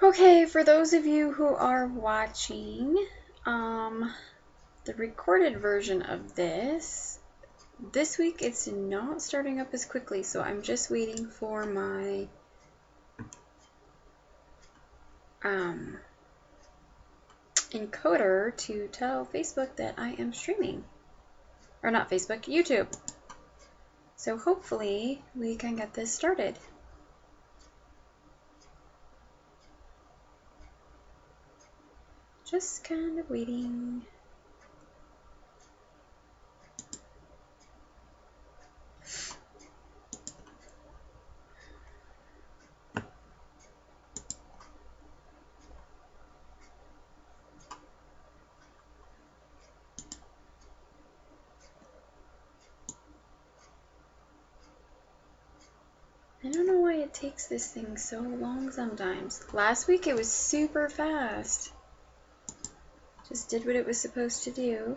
Okay, for those of you who are watching, the recorded version of this week it's not starting up as quickly, so I'm just waiting for my encoder to tell Facebook that I am streaming. Or not Facebook, YouTube. So hopefully we can get this started. Just kind of waiting. I don't know why it takes this thing so long sometimes. Last week it was super fast. Just did what it was supposed to do.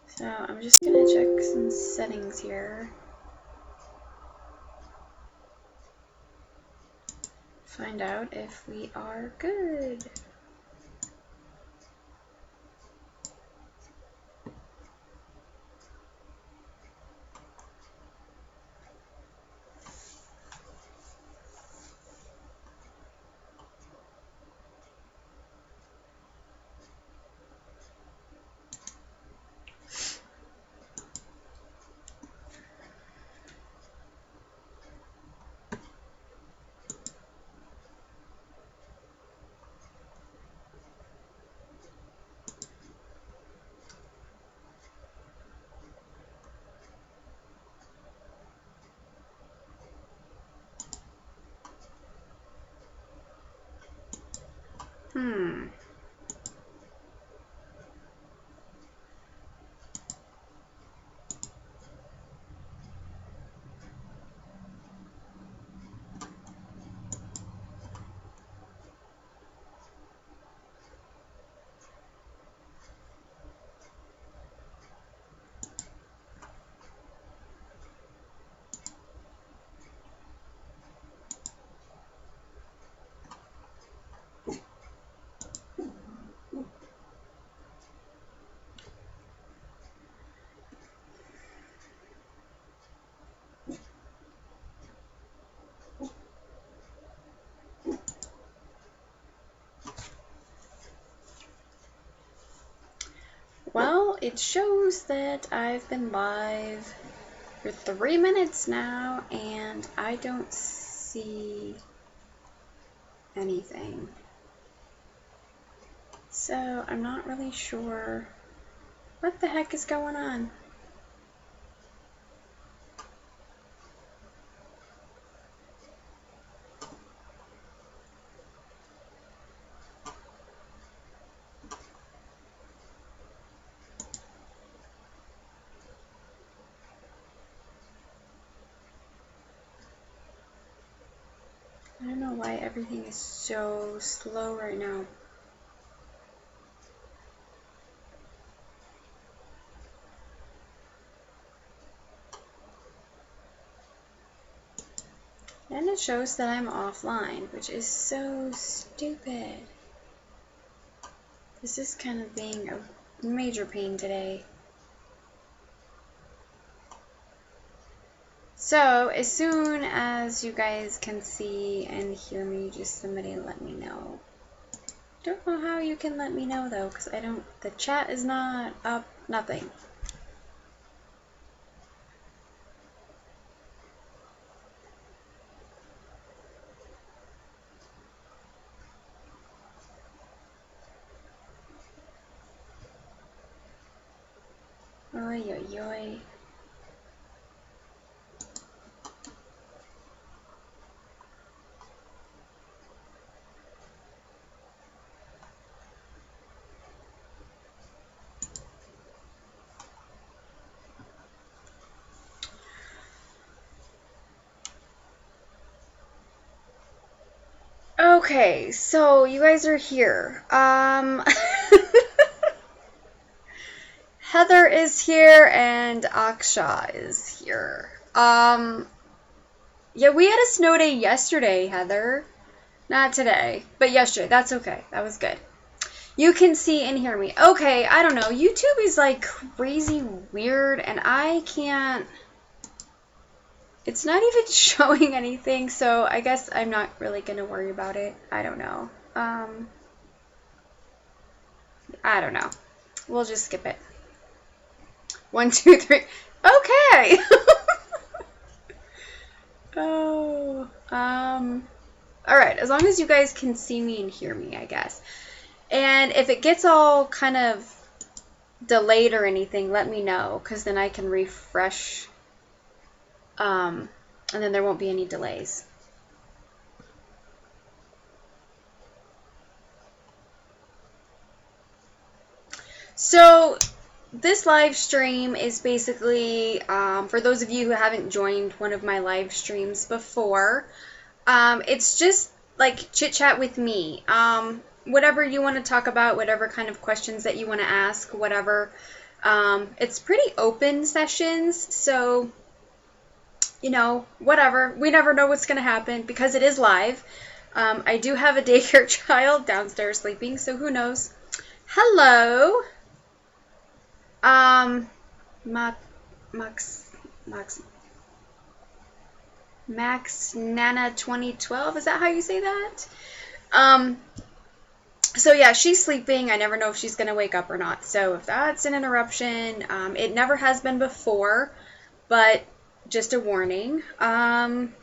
So I'm just gonna check some settings here. Find out if we are good. Well, it shows that I've been live for 3 minutes now, and I don't see anything. So I'm not really sure what the heck is going on. I don't know why everything is so slow right now. And it shows that I'm offline, which is so stupid. This is kind of being a major pain today. So, as soon as you guys can see and hear me, just somebody let me know. Don't know how you can let me know though, because the chat is not up, nothing. Oi, oi, oi. Okay, so you guys are here. Heather is here and Aksha is here. Yeah, we had a snow day yesterday, Heather. Not today, but yesterday. That's okay. That was good. You can see and hear me. Okay, I don't know. YouTube is like crazy weird, and I can't. It's not even showing anything, so I guess I'm not really gonna worry about it. I don't know. I don't know. We'll just skip it. 1, 2, 3. Okay. Oh. All right. As long as you guys can see me and hear me, I guess. And if it gets all kind of delayed or anything, let me know, because then I can refresh. And then there won't be any delays. So this live stream is basically, for those of you who haven't joined one of my live streams before, it's just like chit chat with me. Whatever you want to talk about, whatever kind of questions that you want to ask, whatever. It's pretty open sessions, so, you know, whatever. We never know what's going to happen because it is live. I do have a daycare child downstairs sleeping, so who knows. Hello. Max Nana 2012, is that how you say that? So yeah, she's sleeping. I never know if she's gonna wake up or not. So if that's an interruption, it never has been before, but just a warning. Same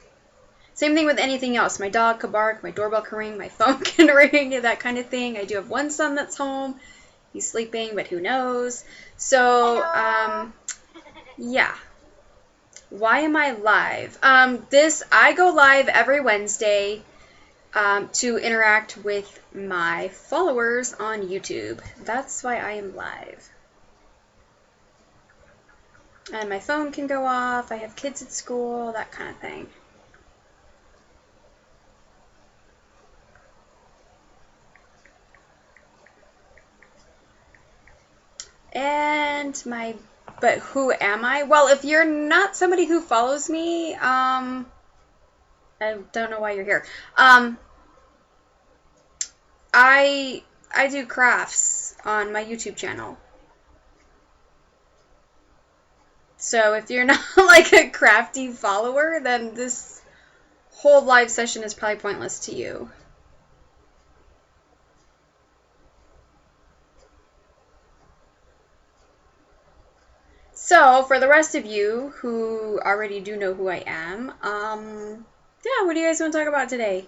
thing with anything else. My dog could bark, my doorbell can ring, my phone can ring, that kind of thing. I do have one son that's home. He's sleeping, but who knows? So, yeah. Why am I live? I go live every Wednesday to interact with my followers on YouTube. That's why I am live. And my phone can go off. I have kids at school, that kind of thing. But who am I? Well, if you're not somebody who follows me, I don't know why you're here. I do crafts on my YouTube channel. So if you're not like a crafty follower, then this whole live session is probably pointless to you. So, for the rest of you who already do know who I am, yeah, what do you guys want to talk about today?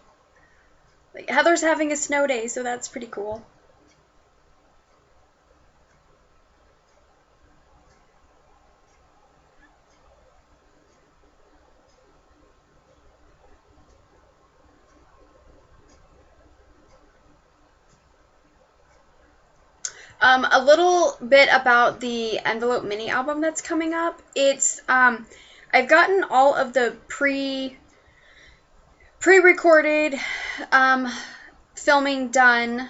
Like, Heather's having a snow day, so that's pretty cool. A little bit about the Envelope mini album that's coming up. It's, I've gotten all of the pre-recorded filming done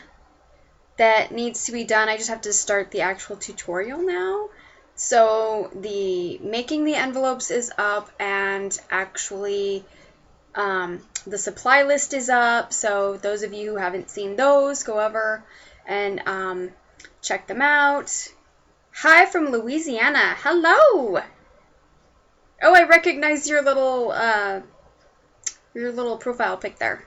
that needs to be done. I just have to start the actual tutorial now. So the making the envelopes is up, and actually the supply list is up. So those of you who haven't seen those, go over and check them out. Hi from Louisiana. Hello. Oh, I recognize your little profile pic there.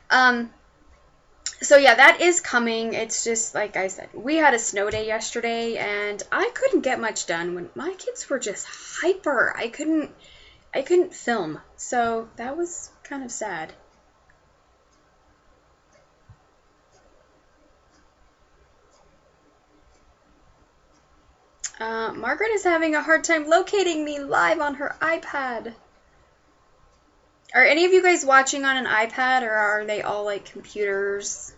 So yeah, that is coming. It's just like I said, we had a snow day yesterday, and I couldn't get much done when my kids were just hyper. I couldn't film, so that was kind of sad. Margaret is having a hard time locating me live on her iPad. Are any of you guys watching on an iPad, or are they all like computers?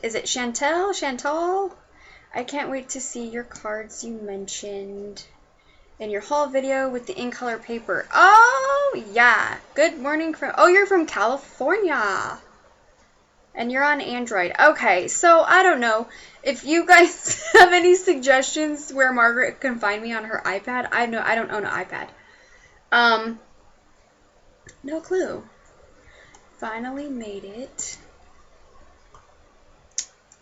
Is it Chantel? I can't wait to see your cards you mentioned in your haul video with the in-color paper. Oh, yeah. Good morning from... Oh, you're from California. And you're on Android. Okay, so I don't know. If you guys have any suggestions where Margaret can find me on her iPad, I don't own an iPad. No clue. Finally made it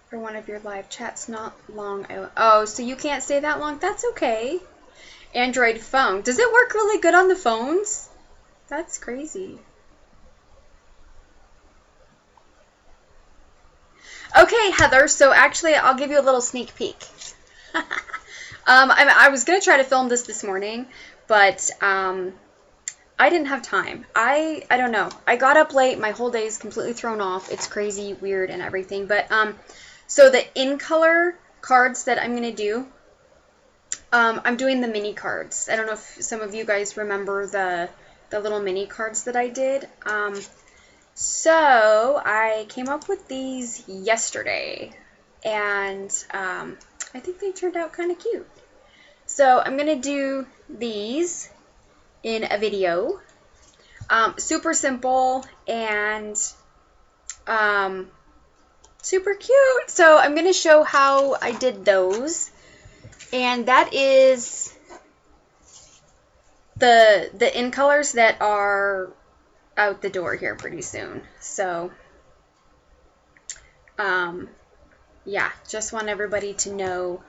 for one of your live chats not long. Oh, so you can't stay that long? That's okay. Android phone. Does it work really good on the phones? That's crazy. Okay, Heather, so actually I'll give you a little sneak peek. I was going to try to film this morning, but I didn't have time. I don't know. I got up late. My whole day is completely thrown off. It's crazy, weird, and everything. But so the in-color cards that I'm going to do, I'm doing the mini cards. I don't know if some of you guys remember the little mini cards that I did. So I came up with these yesterday, and I think they turned out kind of cute. So I'm going to do these in a video. Super simple and super cute. So I'm going to show how I did those. And that is the in colors that are out the door here pretty soon. So yeah, just want everybody to know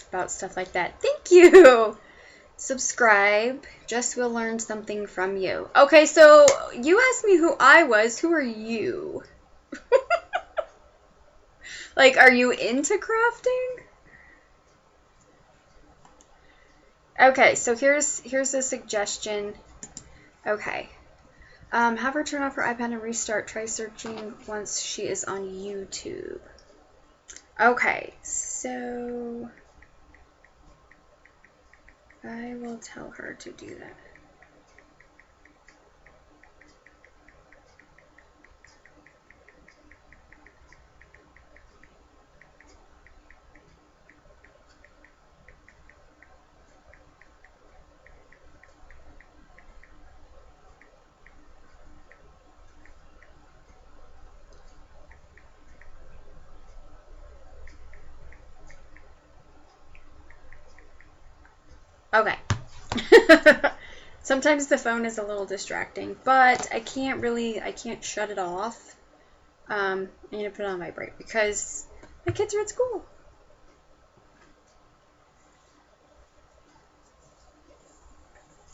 about stuff like that. Thank you. Subscribe. Just will learn something from you. Okay, so you asked me who I was. Who are you? Like, are you into crafting? Okay, so here's a suggestion. Okay. Have her turn off her iPad and restart. Try searching once she is on YouTube. Okay, so I will tell her to do that. Okay. Sometimes the phone is a little distracting, but I can't shut it off. I'm gonna put it on vibrate because my kids are at school.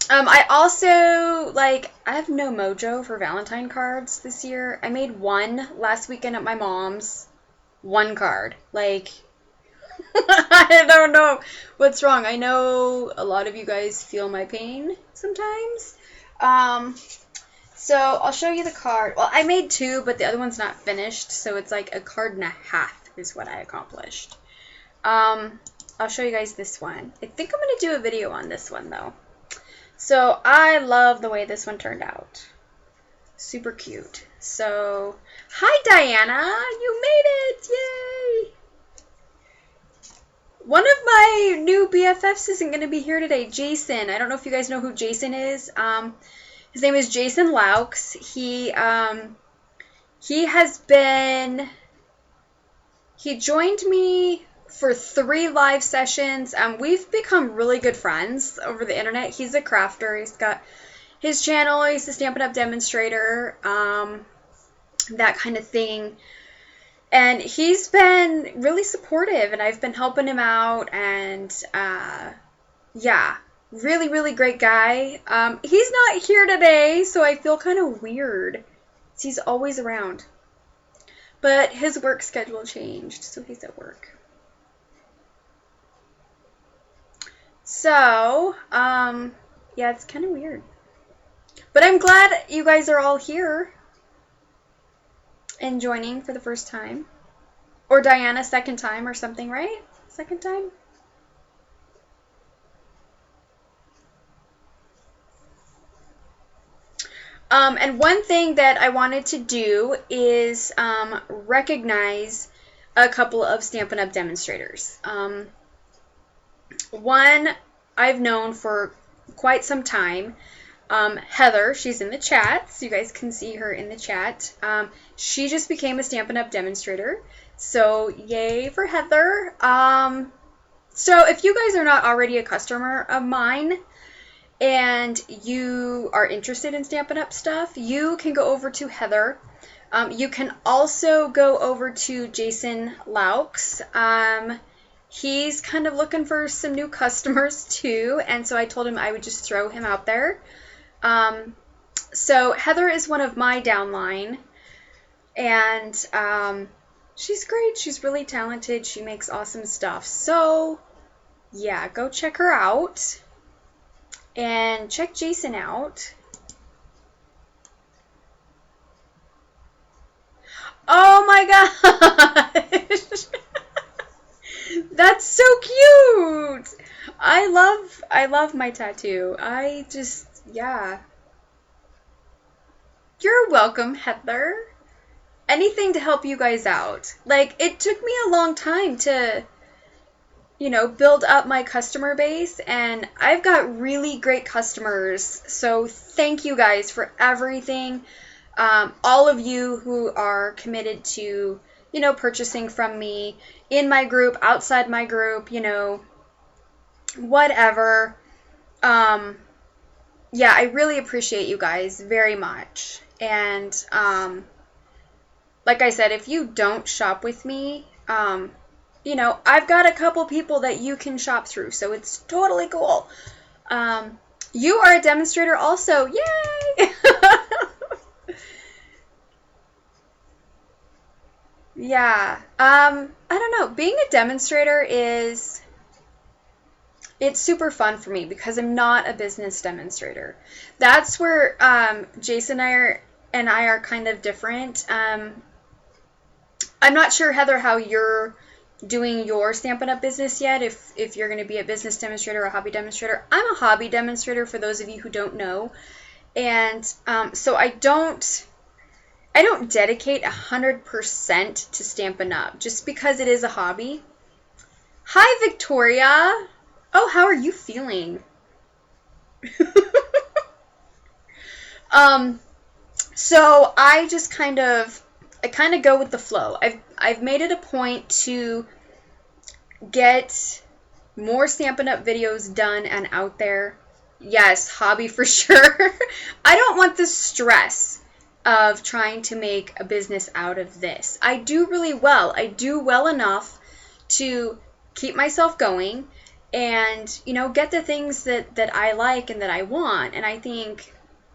I also, I have no mojo for Valentine cards this year. I made one last weekend at my mom's. One card. I don't know what's wrong. I know a lot of you guys feel my pain sometimes. So I'll show you the card. Well, I made two, but the other one's not finished, so it's like a card and a half is what I accomplished. I'll show you guys this one. I think I'm going to do a video on this one, though. So I love the way this one turned out. Super cute. So, hi, Diana. You made it. Yay. One of my new BFFs isn't going to be here today. Jason. I don't know if you guys know who Jason is. His name is Jason Laux. He joined me for 3 live sessions. We've become really good friends over the internet. He's a crafter. He's got his channel. He's a Stampin' Up! Demonstrator. That kind of thing. And he's been really supportive, and I've been helping him out, and yeah, really, really great guy. He's not here today, so I feel kind of weird. He's always around. But his work schedule changed, so he's at work. So, yeah, it's kind of weird. But I'm glad you guys are all here and joining for the first time. Or Diana, second time or something, right? Second time? And one thing that I wanted to do is recognize a couple of Stampin' Up! Demonstrators. One I've known for quite some time. Heather, she's in the chat, so you guys can see her in the chat. She just became a Stampin' Up! Demonstrator, so yay for Heather. So if you guys are not already a customer of mine and you are interested in Stampin' Up! Stuff, you can go over to Heather. You can also go over to Jason Laux. He's kind of looking for some new customers too, and so I told him I would just throw him out there. So Heather is one of my downline, and she's great. She's really talented. She makes awesome stuff. So yeah, go check her out and check Jason out. Oh my gosh! That's so cute! I love my tattoo. Yeah. You're welcome, Heather. Anything to help you guys out. Like, it took me a long time to, build up my customer base, and I've got really great customers. So thank you guys for everything. All of you who are committed to, purchasing from me in my group, outside my group, whatever. Yeah, I really appreciate you guys very much. And like I said, if you don't shop with me, I've got a couple people that you can shop through, so it's totally cool. You are a demonstrator also. Yay! Yeah. I don't know. Being a demonstrator it's super fun for me because I'm not a business demonstrator. That's where Jason and I are kind of different. I'm not sure, Heather, how you're doing your Stampin' Up! Business yet, if you're going to be a business demonstrator or a hobby demonstrator. I'm a hobby demonstrator, for those of you who don't know. And so I don't dedicate 100% to Stampin' Up! Just because it is a hobby. Hi, Victoria! Oh, how are you feeling? So I just kind of go with the flow. I've made it a point to get more Stampin' Up! Videos done and out there. Yes, hobby for sure. I don't want the stress of trying to make a business out of this. I do really well. I do well enough to keep myself going and, get the things that I like and that I want. And I think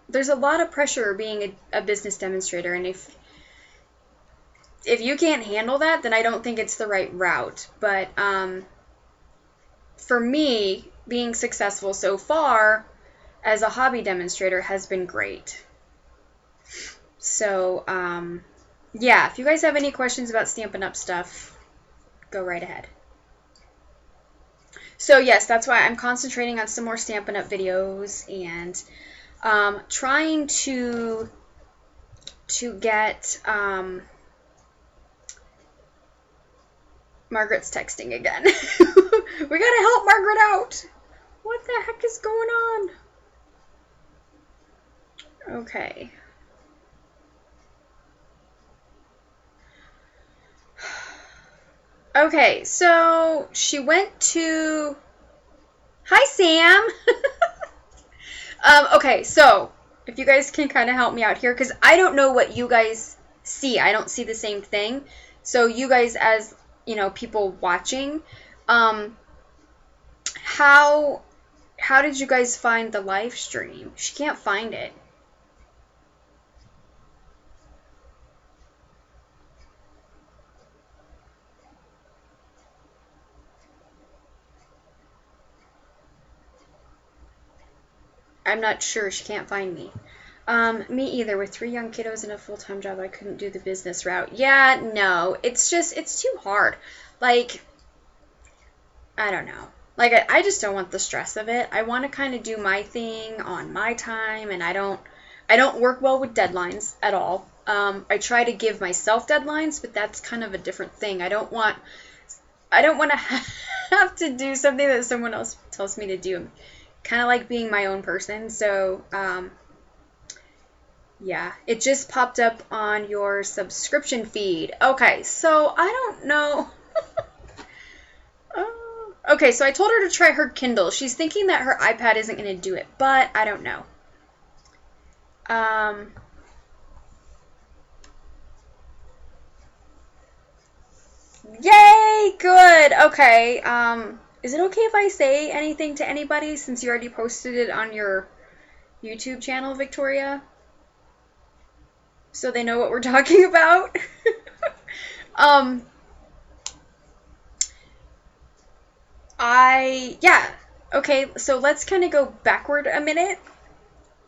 there's a lot of pressure being a business demonstrator. And if you can't handle that, then I don't think it's the right route. But for me, being successful so far as a hobby demonstrator has been great. So, yeah, if you guys have any questions about Stampin' Up! Stuff, go right ahead. So, yes, that's why I'm concentrating on some more Stampin' Up! Videos and trying to get... Margaret's texting again. We gotta help Margaret out. What the heck is going on? Okay. Okay, so she went to... Hi, Sam! Okay, so if you guys can kind of help me out here, because I don't know what you guys see. I don't see the same thing. So you guys, as, people watching, how did you guys find the live stream? She can't find it. I'm not sure. She can't find me. Me either. With 3 young kiddos and a full-time job, I couldn't do the business route. Yeah, no. It's too hard. Like, I don't know. Like, I just don't want the stress of it. I want to kind of do my thing on my time, and I don't work well with deadlines at all. I try to give myself deadlines, but that's kind of a different thing. I don't want to have to do something that someone else tells me to do. Kind of like being my own person. So, yeah, it just popped up on your subscription feed. Okay, so I don't know. Okay, so I told her to try her Kindle. She's thinking that her iPad isn't going to do it, but I don't know. Yay! Good. Okay. Is it okay if I say anything to anybody since you already posted it on your YouTube channel, Victoria? So they know what we're talking about? Yeah. Okay, so let's kind of go backward a minute.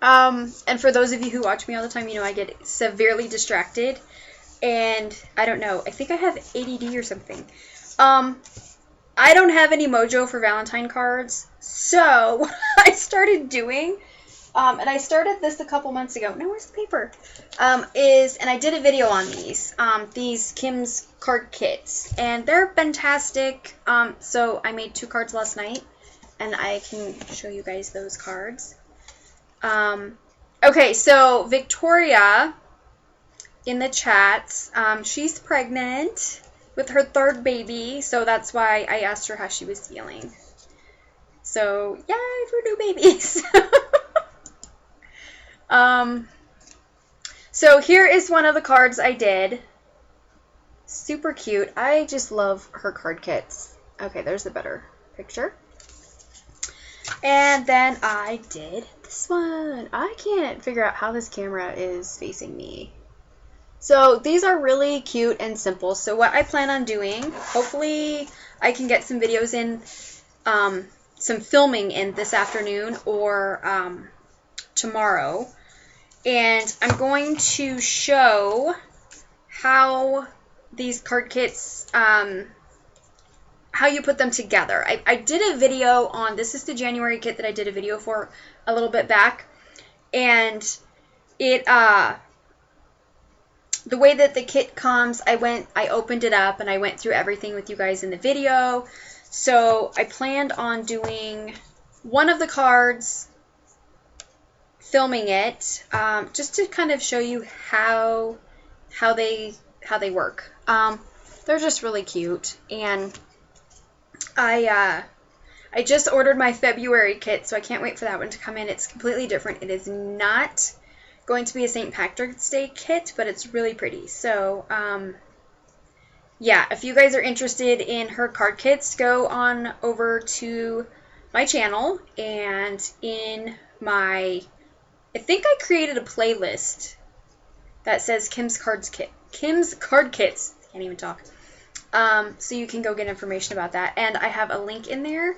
And for those of you who watch me all the time, you know I get severely distracted. And I don't know, I think I have ADD or something. I don't have any mojo for Valentine cards. So what I started doing, and I started this a couple months ago. No, where's the paper? And I did a video on these Kim's card kits, and they're fantastic. So I made 2 cards last night, and I can show you guys those cards. Okay, so Victoria in the chat, she's pregnant with her 3rd baby, so that's why I asked her how she was feeling. So, yay for new babies! So here is one of the cards I did. Super cute. I just love her card kits. Okay, there's a better picture. And then I did this one. I can't figure out how this camera is facing me. So these are really cute and simple. So what I plan on doing, hopefully I can get some videos in, some filming in this afternoon or tomorrow. And I'm going to show how these card kits, how you put them together. I did a video on, this is the January kit that I did a video for a little bit back. And it, the way that the kit comes, I opened it up and I went through everything with you guys in the video. So I planned on doing one of the cards, filming it, just to kind of show you how they work. They're just really cute, and I just ordered my February kit, so I can't wait for that one to come in. It's completely different. It is not going to be a St. Patrick's Day kit, but it's really pretty. So, yeah, if you guys are interested in her card kits, go on over to my channel, and in my, I think I created a playlist that says Kim's Card Kits. I can't even talk. So you can go get information about that. And I have a link in there.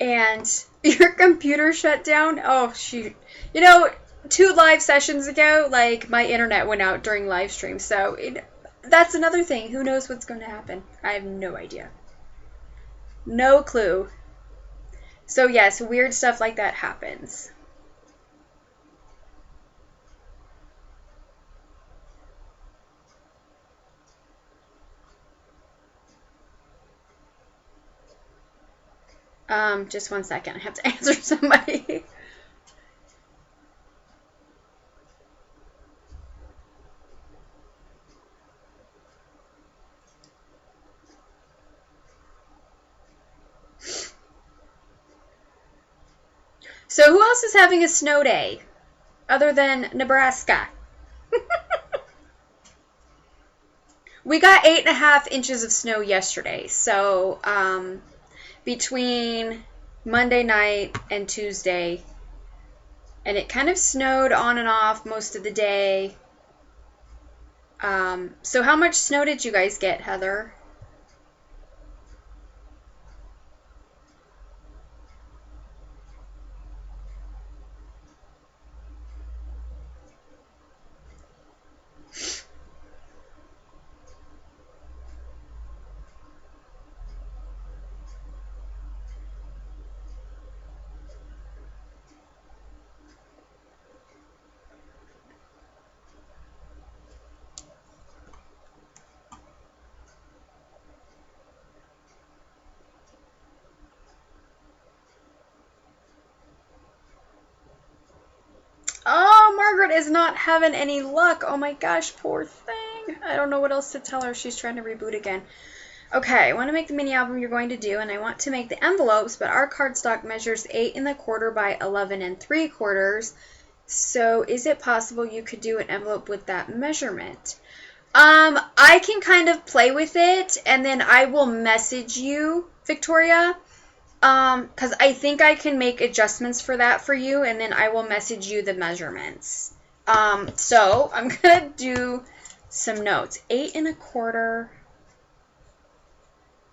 And your computer shut down? Oh, shoot. You know, 2 live sessions ago, like, my internet went out during live stream. So that's another thing. Who knows what's going to happen? I have no idea. No clue. So yes, weird stuff like that happens. Just one second. I have to answer somebody. So who else is having a snow day other than Nebraska? We got 8.5 inches of snow yesterday. So between Monday night and Tuesday, and it kind of snowed on and off most of the day. So how much snow did you guys get, Heather? card is not having any luck. Oh my gosh, poor thing. I don't know what else to tell her. She's trying to reboot again. Okay, I want to make the mini album you're going to do, and I want to make the envelopes, but our cardstock measures 8 1/4 by 11 3/4. So is it possible you could do an envelope with that measurement? I can kind of play with it, and then I will message you, Victoria, because I think I can make adjustments for that for you, and then I will message you the measurements. So I'm going to do some notes. 8 1/4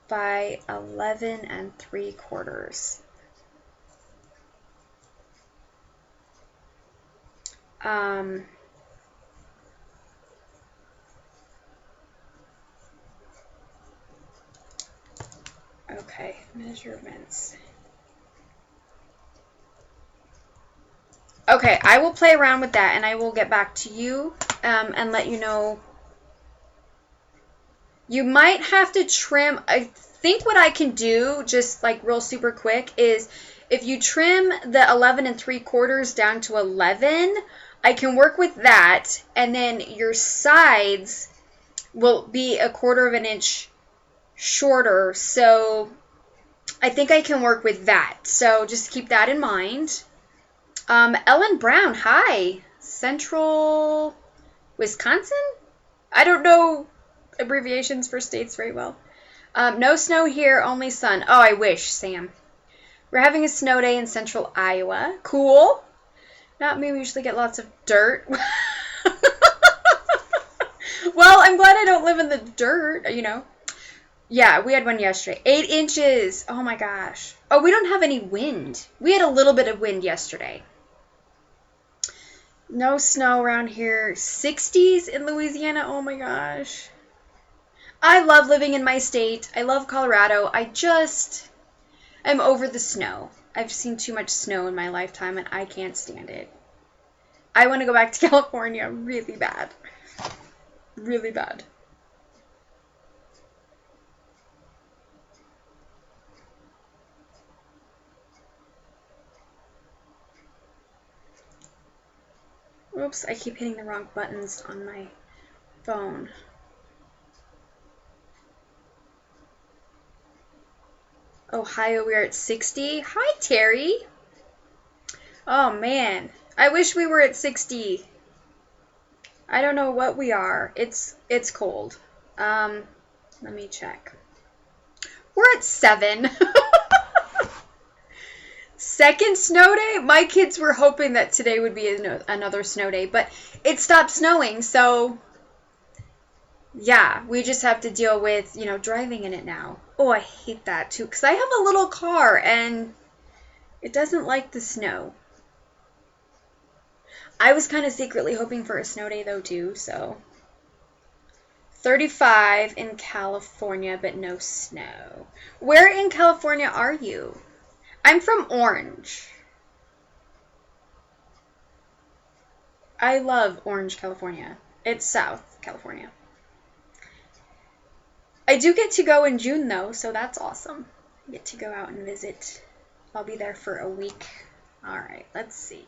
by 11 3/4. Okay, measurements. Okay, I will play around with that, and I will get back to you and let you know. You might have to trim. I think what I can do, just like real super quick, is if you trim the 11 3/4 down to 11, I can work with that, and then your sides will be 1/4 of an inch shorter, so I think I can work with that. So just keep that in mind. Ellen Brown, hi. Central Wisconsin? I don't know abbreviations for states very well. No snow here, only sun. Oh, I wish, Sam. We're having a snow day in central Iowa. Cool. Not me, we usually get lots of dirt. Well, I'm glad I don't live in the dirt, you know. Yeah, we had one yesterday. 8 inches. Oh my gosh. Oh, we don't have any wind. We had a little bit of wind yesterday. No snow around here. 60s in Louisiana. Oh my gosh. I love living in my state. I love Colorado. I'm over the snow. I've seen too much snow in my lifetime, and I can't stand it. I want to go back to California really bad. Really bad. Oops, I keep hitting the wrong buttons on my phone. Ohio, we're at 60. Hi, Terry. Oh, man. I wish we were at 60. I don't know what we are. It's cold. Let me check. We're at 7. Second snow day? My kids were hoping that today would be another snow day, but it stopped snowing, so yeah, we just have to deal with, driving in it now. Oh, I hate that too, because I have a little car, and it doesn't like the snow. I was kind of secretly hoping for a snow day, though, too, so. 35 in California, but no snow. Where in California are you? I'm from Orange. I love Orange, California. It's South California. I do get to go in June, though, so that's awesome. I get to go out and visit. I'll be there for a week. All right, let's see.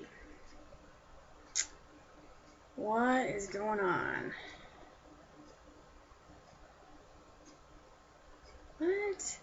What is going on? What?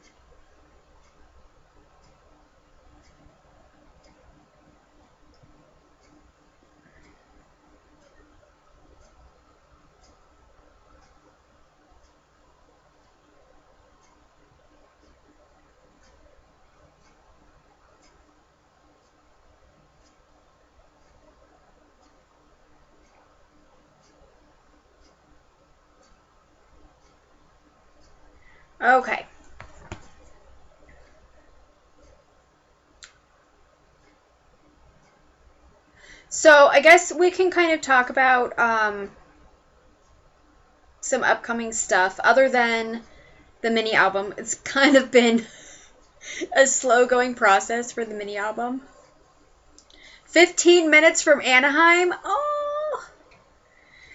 Okay. So I guess we can kind of talk about some upcoming stuff other than the mini album. It's kind of been a slow going process for the mini album. 15 minutes from Anaheim. Oh,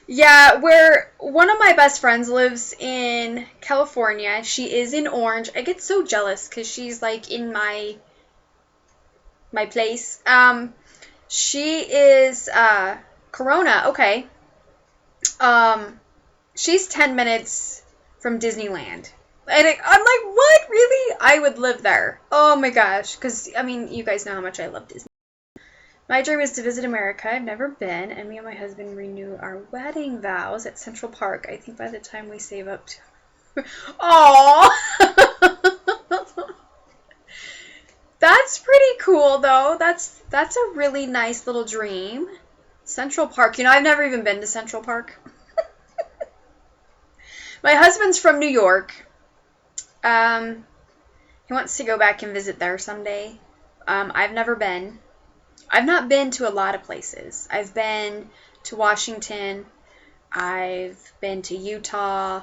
yeah, where one of my best friends lives in California. She is in Orange. I get so jealous because she's like in my place. She is Corona, okay. She's 10 minutes from Disneyland. And I'm like, what? Really? I would live there. Oh my gosh. Because, I mean, you guys know how much I love Disney. My dream is to visit America. I've never been. And me and my husband renew our wedding vows at Central Park. I think by the time we save up to... Aww! That's pretty cool, though. That's a really nice little dream. Central Park. You know, I've never even been to Central Park. My husband's from New York. He wants to go back and visit there someday. I've never been. I've not been to a lot of places. I've been to Washington. I've been to Utah.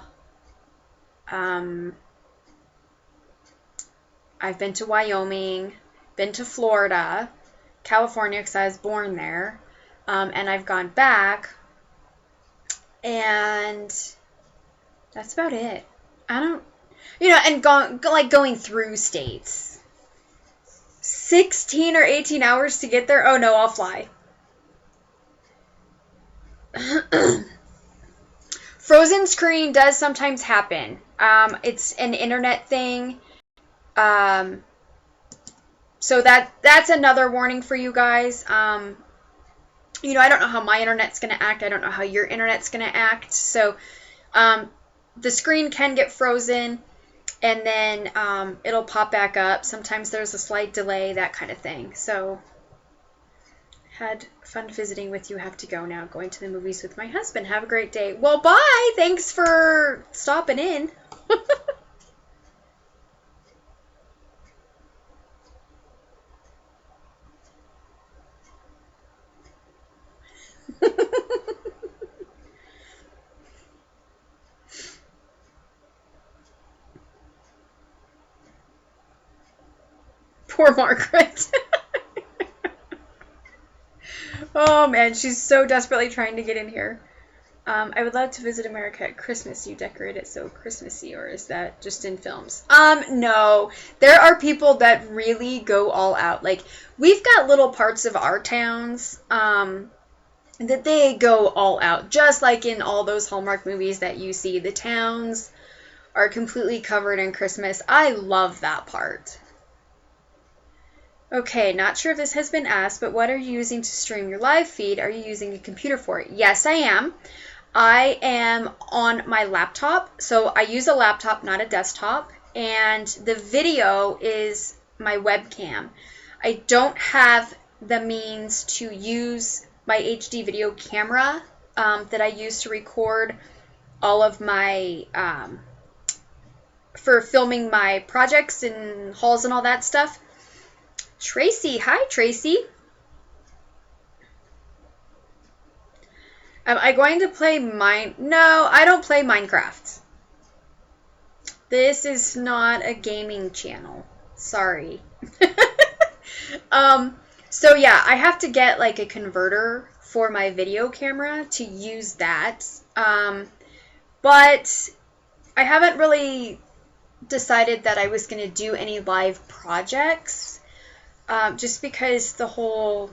I've been to Wyoming. Been to Florida. California, because I was born there. And I've gone back. And that's about it. I don't... You know, and going through states. 16 or 18 hours to get there? Oh, no, I'll fly. Frozen screen does sometimes happen. It's an internet thing. So that's another warning for you guys. You know, I don't know how my internet's going to act. I don't know how your internet's going to act. So the screen can get frozen. And then it'll pop back up. Sometimes there's a slight delay, that kind of thing. So, had fun visiting with you. Have to go now. Going to the movies with my husband. Have a great day. Well, bye. Thanks for stopping in. Poor Margaret. Oh, man. She's so desperately trying to get in here. I would love to visit America at Christmas. You decorate it so Christmassy, or is that just in films? No. There are people that really go all out. Like, we've got little parts of our towns, that they go all out. Just like in all those Hallmark movies that you see. The towns are completely covered in Christmas. I love that part. Okay, not sure if this has been asked, but what are you using to stream your live feed? Are you using a computer for it? Yes, I am. I am on my laptop. So I use a laptop, not a desktop. And the video is my webcam. I don't have the means to use my HD video camera that I use to record all of my, for filming my projects and hauls and all that stuff. Tracy, hi Tracy. Am I going to play No, I don't play Minecraft. This is not a gaming channel. Sorry. So yeah, I have to get like a converter for my video camera to use that. But I haven't really decided that I was going to do any live projects. Just because the whole,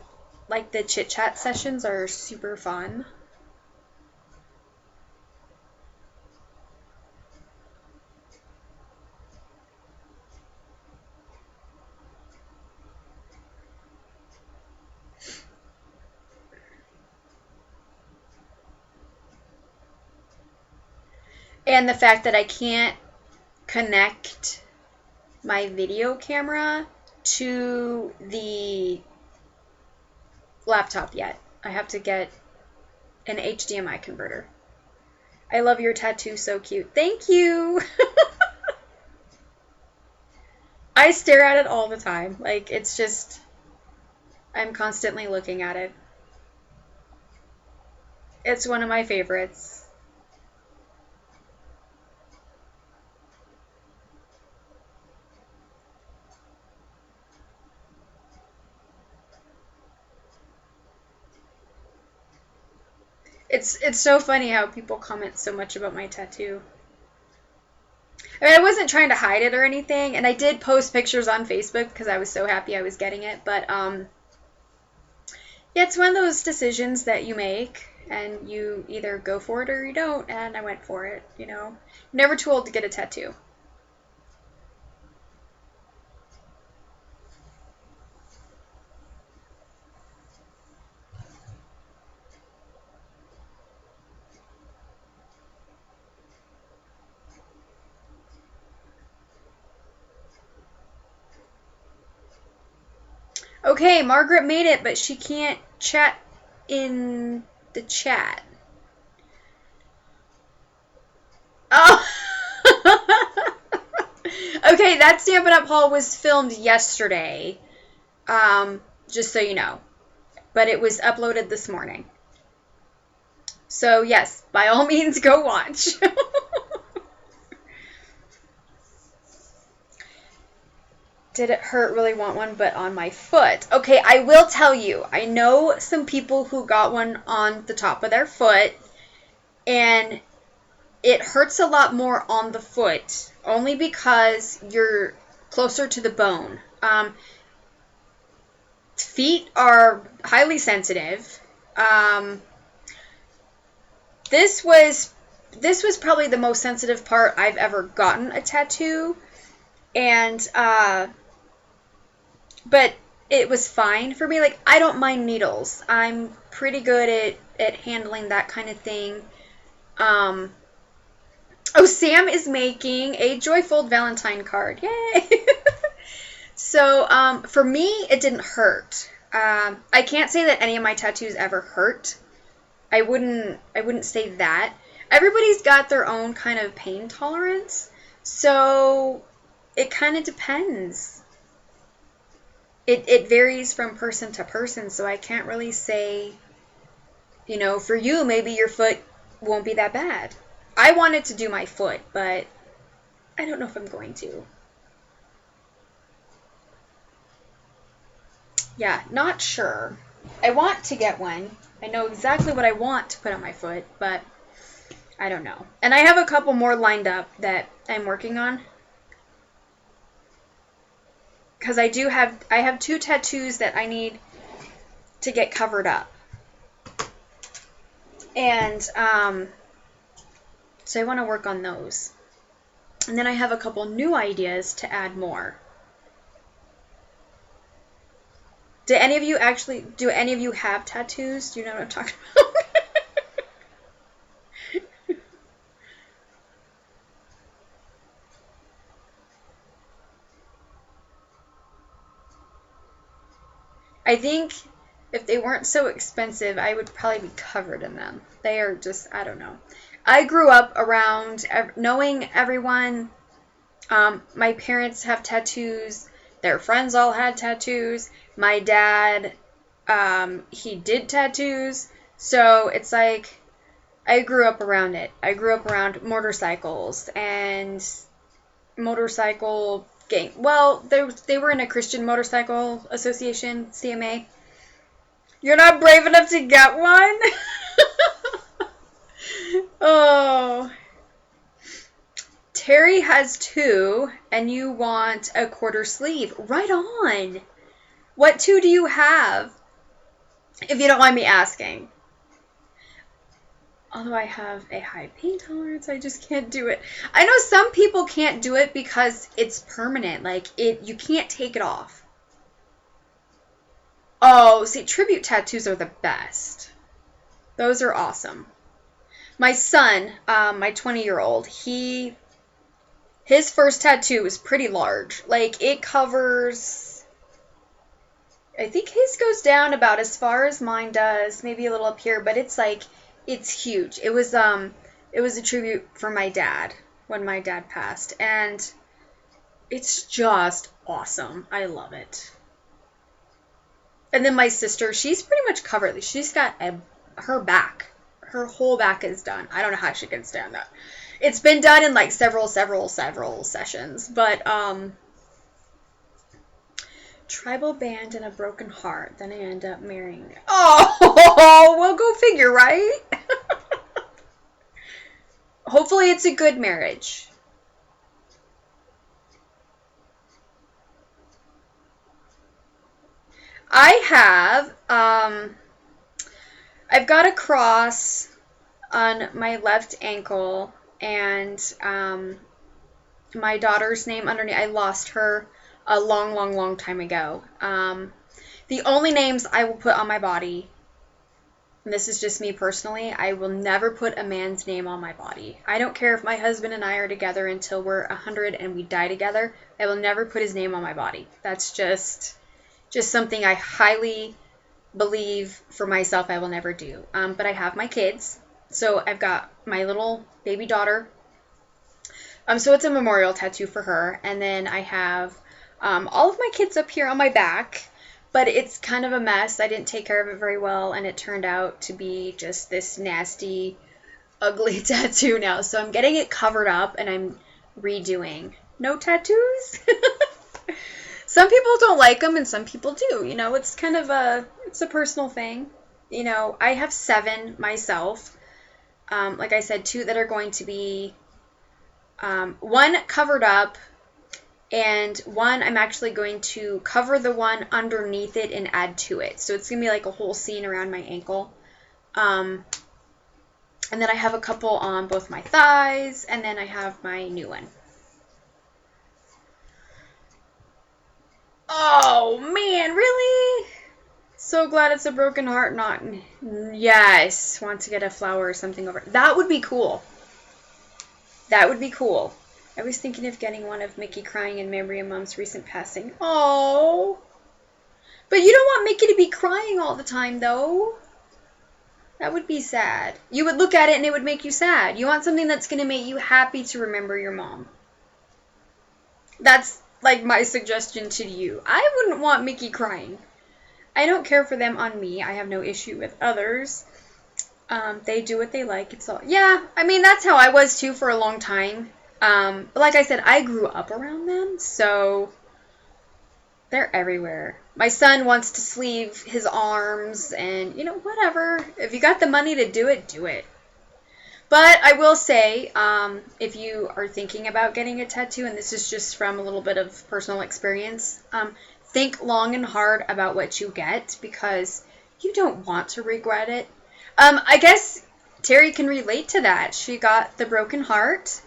like, the chit-chat sessions are super fun. And the fact that I can't connect my video camera to the laptop yet. I have to get an HDMI converter. I love your tattoo, so cute. Thank you! I stare at it all the time. Like, it's just, I'm constantly looking at it. It's one of my favorites. It's so funny how people comment so much about my tattoo. I mean, I wasn't trying to hide it or anything, and I did post pictures on Facebook because I was so happy I was getting it, but Yeah, it's one of those decisions that you make, and you either go for it or you don't, and I went for it, you know. Never too old to get a tattoo. Okay, Margaret made it, but she can't chat in the chat. Oh! Okay, that Stampin' Up! Haul was filmed yesterday, just so you know. But it was uploaded this morning. So, yes, by all means, go watch. Did it hurt? Really want one, but on my foot. Okay, I will tell you. I know some people who got one on the top of their foot, and it hurts a lot more on the foot, only because you're closer to the bone. Feet are highly sensitive. This was probably the most sensitive part I've ever gotten a tattoo, and but it was fine for me. Like, I don't mind needles. I'm pretty good at handling that kind of thing. Oh, Sam is making a joyful Valentine card. Yay! So, for me, it didn't hurt. I can't say that any of my tattoos ever hurt. I wouldn't say that. Everybody's got their own kind of pain tolerance, so it kind of depends. It varies from person to person, so I can't really say, you know, for you, maybe your foot won't be that bad. I wanted to do my foot, but I don't know if I'm going to. Yeah, not sure. I want to get one. I know exactly what I want to put on my foot, but I don't know. And I have a couple more lined up that I'm working on. Because I have 2 tattoos that I need to get covered up. And so I want to work on those. And then I have a couple new ideas to add more. Do any of you have tattoos? Do you know what I'm talking about? I think if they weren't so expensive, I would probably be covered in them. They are just, I don't know. I grew up around knowing everyone. My parents have tattoos. Their friends all had tattoos. My dad, he did tattoos. So it's like, I grew up around it. I grew up around motorcycles and motorcycle gang. Well, they were in a Christian Motorcycle Association, CMA. You're not brave enough to get one? Oh. Terry has 2, and you want a quarter sleeve. Right on. What 2 do you have? If you don't mind me asking. Although I have a high pain tolerance, I just can't do it. I know some people can't do it because it's permanent. Like, you can't take it off. Oh, see, tribute tattoos are the best. Those are awesome. My son, my 20-year-old, his first tattoo is pretty large. Like, it covers, I think his goes down about as far as mine does, maybe a little up here, but it's like, it's huge. It was a tribute for my dad when my dad passed, and it's just awesome. I love it. And then my sister, she's pretty much covered. She's got her whole back is done. I don't know how she can stand that. It's been done in like several sessions, but tribal band and a broken heart. Then I end up marrying. Oh, well, go figure, right? Hopefully it's a good marriage. I have, I've got a cross on my left ankle, and my daughter's name underneath. I lost her a long, long, long time ago. The only names I will put on my body, and this is just me personally, I will never put a man's name on my body. I don't care if my husband and I are together until we're 100 and we die together. I will never put his name on my body. That's just something I highly believe for myself I will never do. But I have my kids. So I've got my little baby daughter. So it's a memorial tattoo for her. And then I have all of my kids up here on my back. But it's kind of a mess. I didn't take care of it very well. And it turned out to be just this nasty, ugly tattoo now. So I'm getting it covered up and I'm redoing. No tattoos? Some people don't like them and some people do. You know, it's kind of it's a personal thing. You know, I have 7 myself. Like I said, 2 that are going to be, 1 covered up, and 1 I'm actually going to cover the one underneath it and add to it. So it's going to be like a whole scene around my ankle. And then I have a couple on both my thighs, and then I have my new one. Oh, man, really? So glad it's a broken heart, not... Yes, want to get a flower or something over... That would be cool. That would be cool. I was thinking of getting one of Mickey crying in memory of Mom's recent passing. Oh, but you don't want Mickey to be crying all the time, though. That would be sad. You would look at it and it would make you sad. You want something that's going to make you happy to remember your mom. That's like my suggestion to you. I wouldn't want Mickey crying. I don't care for them on me. I have no issue with others. They do what they like. It's all... Yeah, I mean, that's how I was, too, for a long time. But like I said, I grew up around them, so they're everywhere. My son wants to sleeve his arms, and, you know, whatever. If you got the money to do it, do it. But I will say, if you are thinking about getting a tattoo, and this is just from a little bit of personal experience, think long and hard about what you get, because you don't want to regret it. I guess Terry can relate to that. She got the broken heart,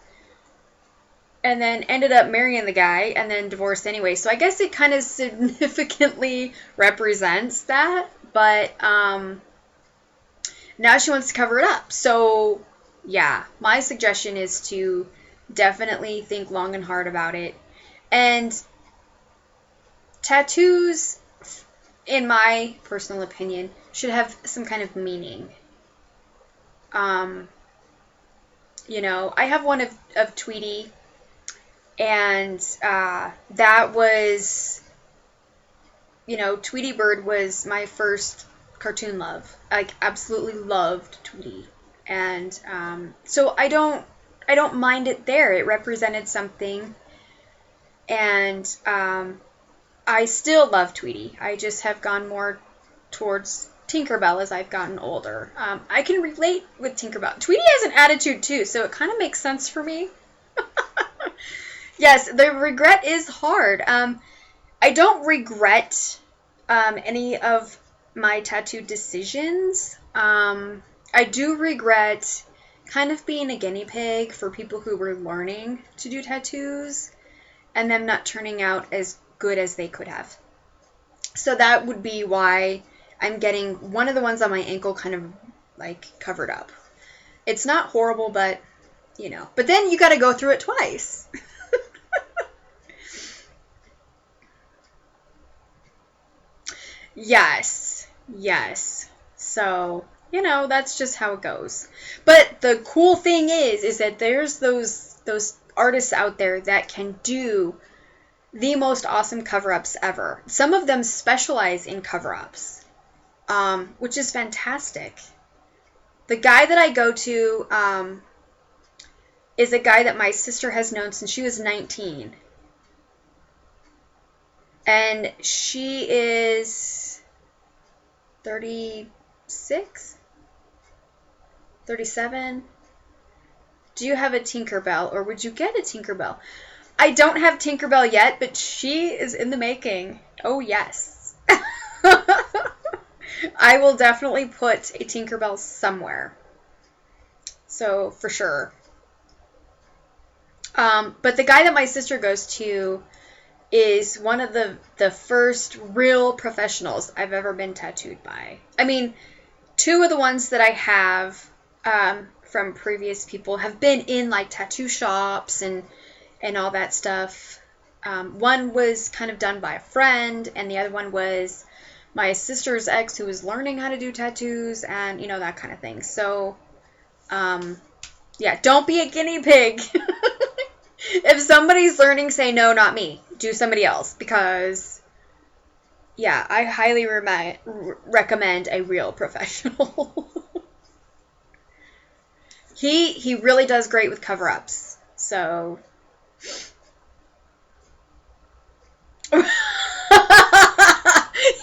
and then ended up marrying the guy, and then divorced anyway. So I guess it kind of significantly represents that, but now she wants to cover it up. So yeah, my suggestion is to definitely think long and hard about it. And tattoos, in my personal opinion, should have some kind of meaning. You know, I have one of Tweety, and that was, you know, Tweety Bird was my first cartoon love. I absolutely loved Tweety. And so I don't mind it there. It represented something. And I still love Tweety. I just have gone more towards Tinkerbell as I've gotten older. I can relate with Tinkerbell. Tweety has an attitude too, so it kind of makes sense for me. Yes, the regret is hard. I don't regret any of my tattoo decisions. I do regret kind of being a guinea pig for people who were learning to do tattoos and them not turning out as good as they could have. So that would be why I'm getting one of the ones on my ankle kind of like covered up. It's not horrible, but you know. But then you got to go through it twice. Yes. Yes. So, you know, that's just how it goes. But the cool thing is that there's those artists out there that can do the most awesome cover-ups ever. Some of them specialize in cover-ups, which is fantastic. The guy that I go to is a guy that my sister has known since she was 19. And she is 36? 37? Do you have a Tinkerbell, or would you get a Tinkerbell? I don't have Tinkerbell yet, but she is in the making. Oh, yes. I will definitely put a Tinkerbell somewhere. So, for sure. But the guy that my sister goes to is one of the first real professionals I've ever been tattooed by. I mean, two of the ones that I have from previous people have been in like tattoo shops and all that stuff. One was kind of done by a friend, and the other one was my sister's ex who was learning how to do tattoos and, you know, that kind of thing. So, yeah, don't be a guinea pig. If somebody's learning, say, no, not me. Do somebody else. Because, yeah, I highly recommend a real professional. He really does great with cover-ups. So...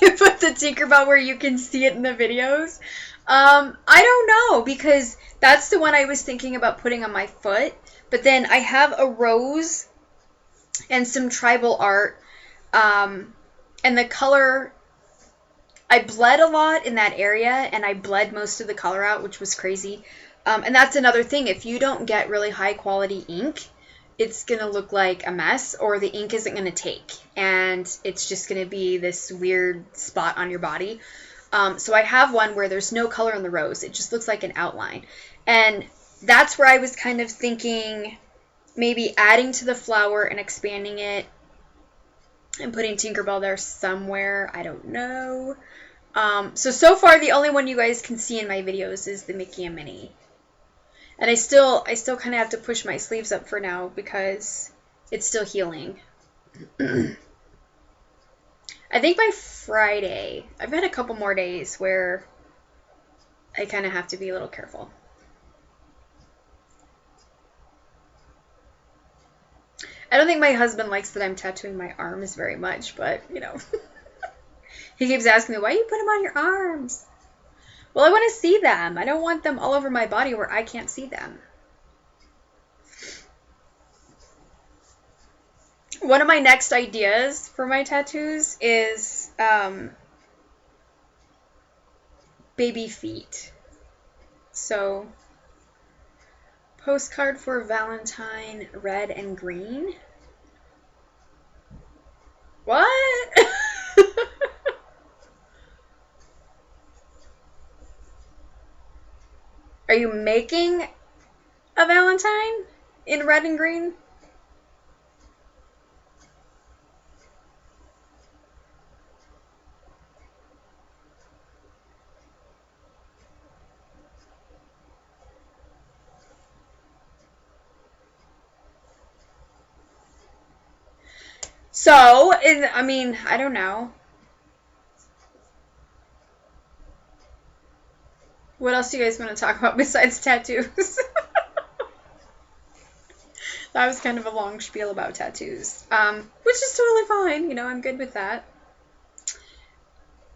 You put the Tinkerbell where you can see it in the videos? I don't know, because that's the one I was thinking about putting on my foot. But then I have a rose and some tribal art. And the color, I bled a lot in that area, and I bled most of the color out, which was crazy. And that's another thing. If you don't get really high quality ink, it's going to look like a mess, or the ink isn't going to take, and it's just going to be this weird spot on your body. So I have one where there's no color in the rose. It just looks like an outline. And that's where I was kind of thinking maybe adding to the flower and expanding it and putting Tinkerbell there somewhere. I don't know. So far, the only one you guys can see in my videos is the Mickey and Minnie. And I still kind of have to push my sleeves up for now because it's still healing. I think by Friday, I've had a couple more days where I kind of have to be a little careful. I don't think my husband likes that I'm tattooing my arms very much, but, you know. He keeps asking me, why do you put them on your arms? Well, I want to see them. I don't want them all over my body where I can't see them. One of my next ideas for my tattoos is baby feet. So, postcard for Valentine, red and green. What? Are you making a Valentine in red and green? So, I mean, I don't know. What else do you guys want to talk about besides tattoos? That was kind of a long spiel about tattoos, which is totally fine. You know, I'm good with that.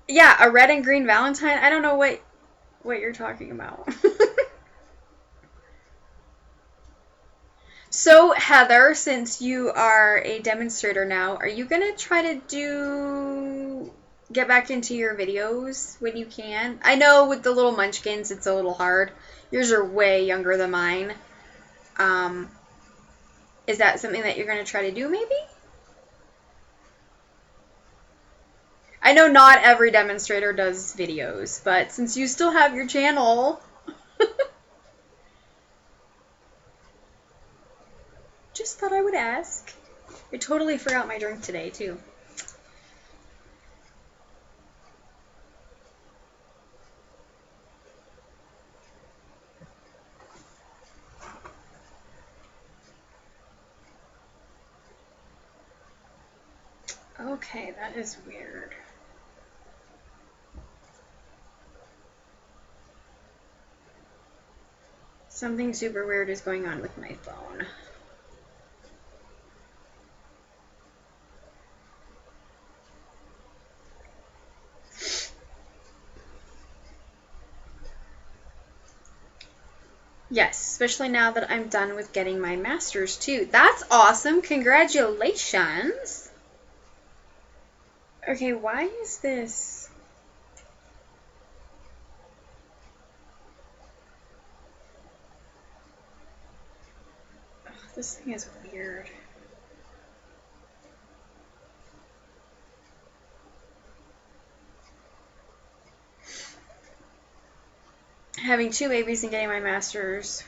Yeah, a red and green Valentine. I don't know what you're talking about. So, Heather, since you are a demonstrator now, are you going to try to get back into your videos when you can? I know with the little munchkins, it's a little hard. Yours are way younger than mine. Is that something that you're going to try to do, maybe? I know not every demonstrator does videos, but since you still have your channel... Just thought I would ask. I totally forgot my drink today, too. Okay, that is weird. Something super weird is going on with my phone. Yes, especially now that I'm done with getting my master's too. That's awesome. Congratulations. Okay, why is this? This thing is weird. Having 2 babies and getting my master's.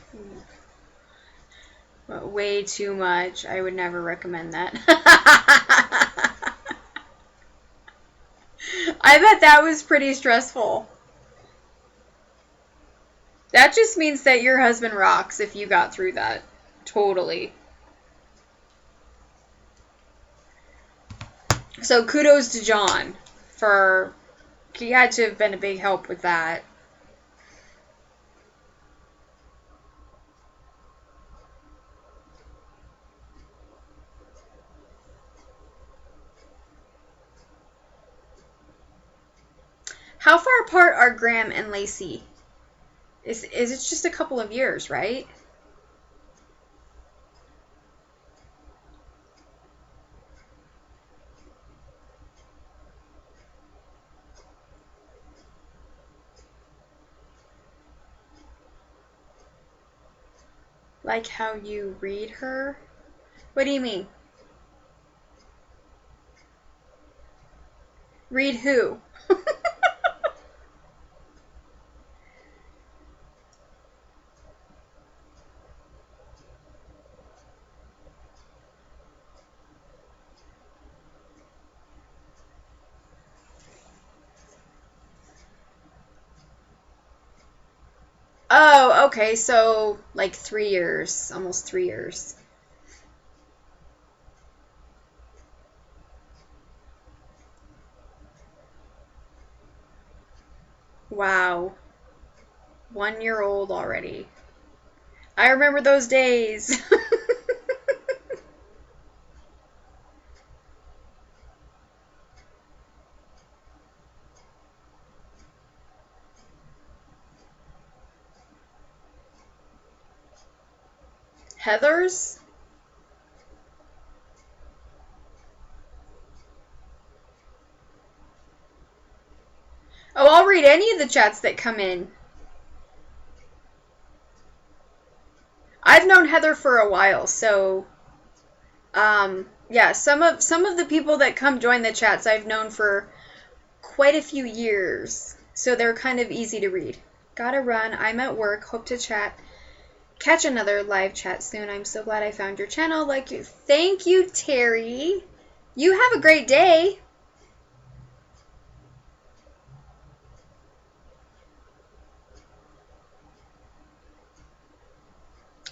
Way too much. I would never recommend that. I bet that was pretty stressful. That just means that your husband rocks if you got through that. Totally. So kudos to John for, he had to have been a big help with that. How far apart are Graham and Lacey? Is it just a couple of years, right? Like how you read her? What do you mean? Read who? Oh, okay, so like 3 years, almost 3 years. Wow. 1 year old already. I remember those days. Heather's? Oh, I'll read any of the chats that come in. I've known Heather for a while, so yeah, some of the people that come join the chats I've known for quite a few years, so they're kind of easy to read. Gotta run. I'm at work. Hope to catch another live chat soon. I'm so glad I found your channel. Like you. Thank you, Terry. You have a great day.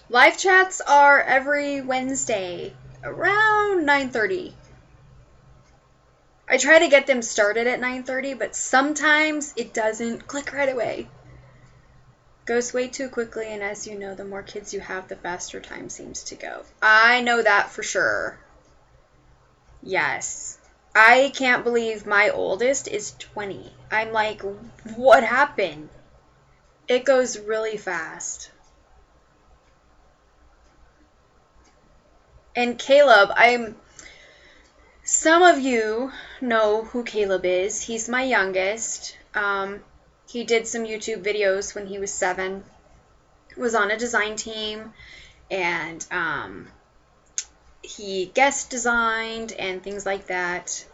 Live chats are every Wednesday around 9:30. I try to get them started at 9:30, but sometimes it doesn't click right away. Goes way too quickly, and as you know, the more kids you have, the faster time seems to go. I know that for sure. Yes. I can't believe my oldest is 20. I'm like, what happened? It goes really fast. And Caleb, some of you know who Caleb is. He's my youngest. He did some YouTube videos when he was 7. Was on a design team, and he guest designed and things like that.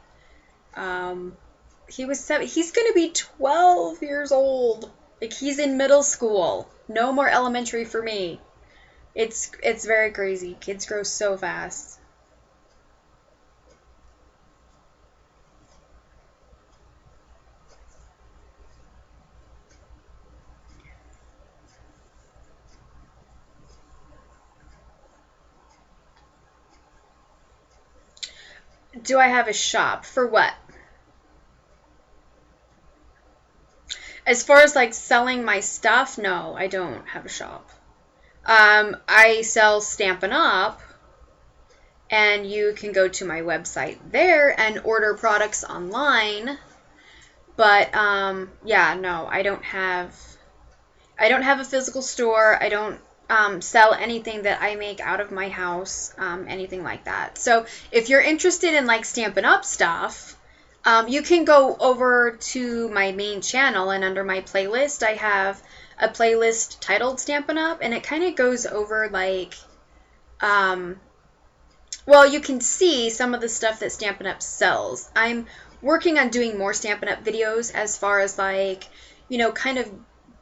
He was 7. He's going to be 12 years old. Like, he's in middle school. No more elementary for me. It's very crazy. Kids grow so fast. Do I have a shop? For what? As far as like selling my stuff, no, I don't have a shop. I sell Stampin' Up, and you can go to my website there and order products online. But yeah, no, I don't have a physical store. I don't sell anything that I make out of my house, anything like that. So if you're interested in like Stampin' Up stuff, you can go over to my main channel, and under my playlist, I have a playlist titled Stampin' Up, and it kind of goes over like Well, you can see some of the stuff that Stampin' Up! Sells. I'm working on doing more Stampin' Up! Videos as far as like, kind of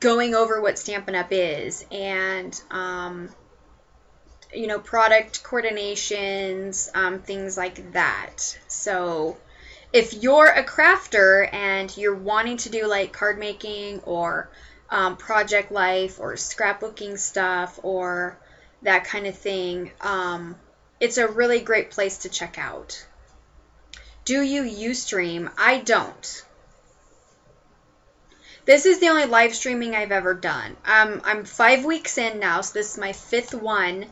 going over what Stampin' Up! Is and, product coordinations, things like that. So if you're a crafter and you're wanting to do like card making or project life or scrapbooking stuff or that kind of thing, it's a really great place to check out. Do you Ustream? I don't. This is the only live streaming I've ever done. I'm 5 weeks in now, so this is my 5th one.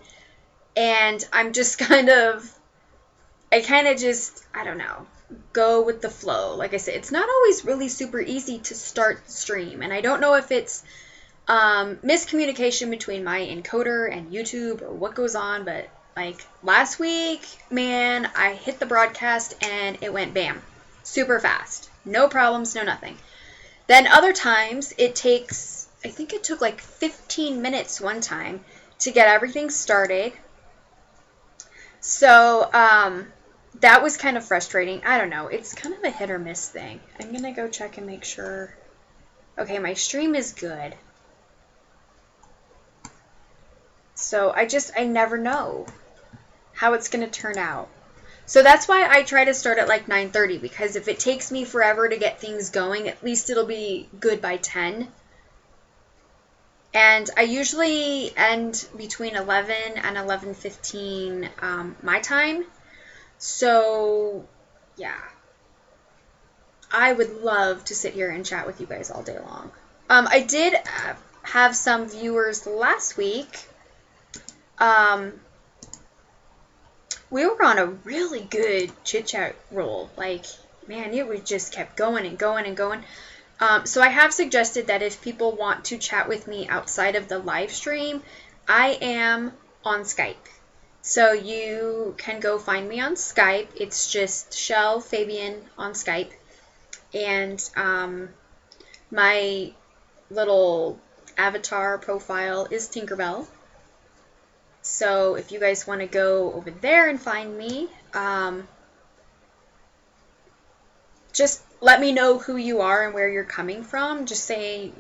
And I'm just I don't know, go with the flow. Like I said, it's not always really super easy to start the stream. And I don't know if it's miscommunication between my encoder and YouTube or what goes on, but like last week, man, I hit the broadcast and it went bam, super fast. No problems, no nothing. Then other times I think it took like 15 minutes one time to get everything started. So that was kind of frustrating. I don't know. It's kind of a hit or miss thing. I'm going to go check and make sure. Okay, my stream is good. So I never know how it's going to turn out. So that's why I try to start at like 9:30, because if it takes me forever to get things going, at least it'll be good by 10. And I usually end between 11 and 11:15 my time. So, yeah. I would love to sit here and chat with you guys all day long. I did have some viewers last week. We were on a really good chit-chat roll. Like, man, it just kept going and going and going. So I have suggested that if people want to chat with me outside of the live stream, I am on Skype. So you can go find me on Skype. It's just Shell Fabian on Skype. And my little avatar profile is Tinkerbell. So if you guys want to go over there and find me, just let me know who you are and where you're coming from. Just say,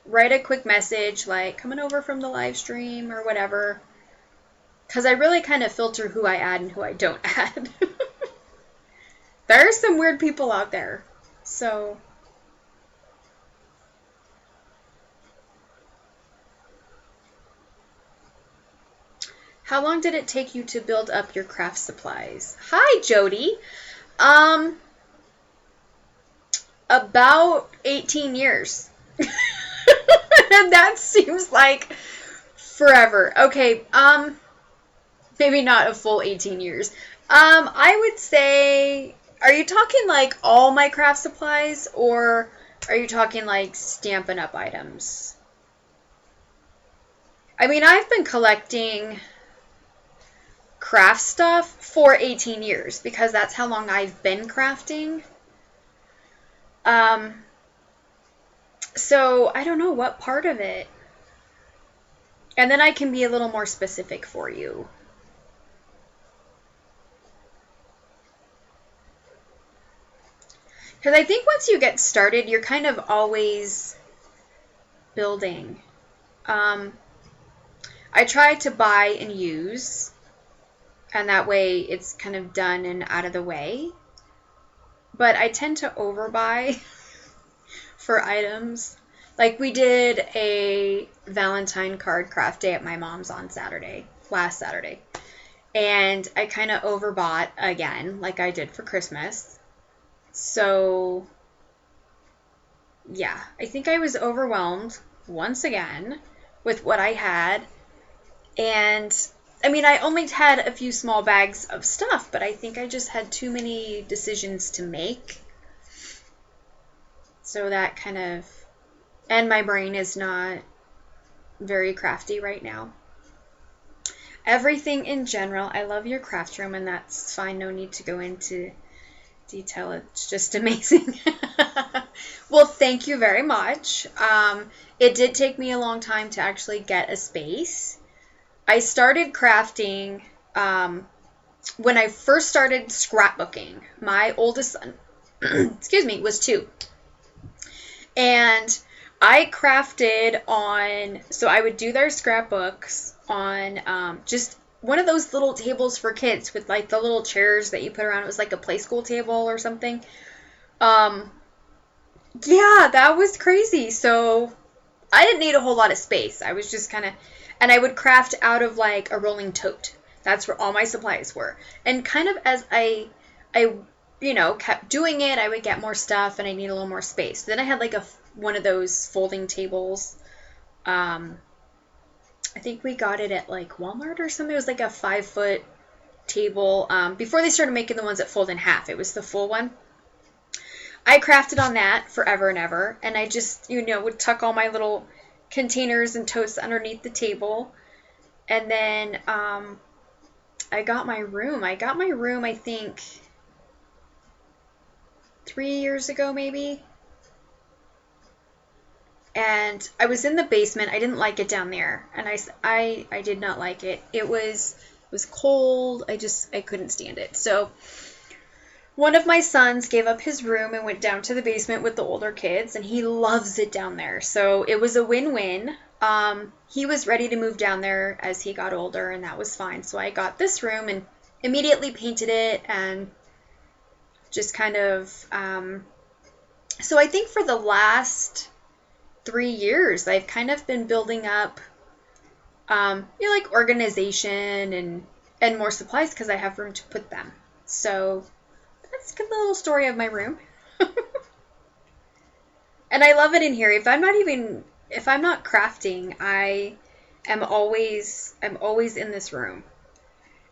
write a quick message like coming over from the live stream or whatever. Because I really kind of filter who I add and who I don't add. There are some weird people out there. So how long did it take you to build up your craft supplies? Hi, Jody. About 18 years. And that seems like forever. Okay, maybe not a full 18 years. I would say, are you talking like all my craft supplies, or are you talking like Stampin' Up! Items? I mean, I've been collecting craft stuff for 18 years because that's how long I've been crafting. So I don't know what part of it. And then I can be a little more specific for you. Because I think once you get started, you're kind of always building. I try to buy and use, and that way it's kind of done and out of the way. But I tend to overbuy for items. Like we did a Valentine card craft day at my mom's on last Saturday. And I kind of overbought again, like I did for Christmas. So, yeah, I think I was overwhelmed once again with what I had. And, I mean, I only had a few small bags of stuff, but I think I just had too many decisions to make. So that kind of, and my brain is not very crafty right now. Everything in general, I love your craft room, and that's fine. No need to go into detail. It's just amazing. Well, thank you very much. It did take me a long time to actually get a space. I started crafting when I first started scrapbooking. My oldest son, excuse me, was 2. And I crafted on, so I would do their scrapbooks on just one of those little tables for kids with like the little chairs that you put around. It was like a play school table or something. Um, yeah, that was crazy. So I didn't need a whole lot of space. I was just kind of, and I would craft out of like a rolling tote. That's where all my supplies were. And kind of as I, kept doing it, I would get more stuff and I need a little more space. Then I had like one of those folding tables. I think we got it at like Walmart or something. It was like a 5-foot table. Before they started making the ones that fold in half, it was the full one. I crafted on that forever and ever, and I just, would tuck all my little containers and totes underneath the table. And then I got my room. I think, 3 years ago, maybe. And I was in the basement. I didn't like it down there, and I did not like it. It was cold. I couldn't stand it. So one of my sons gave up his room and went down to the basement with the older kids, and he loves it down there. So it was a win-win. He was ready to move down there as he got older, and that was fine. So I got this room and immediately painted it and just kind of, so I think for the last 3 years, I've kind of been building up, like organization and more supplies because I have room to put them. So that's a good little story of my room. And I love it in here. If I'm not crafting, I'm always in this room.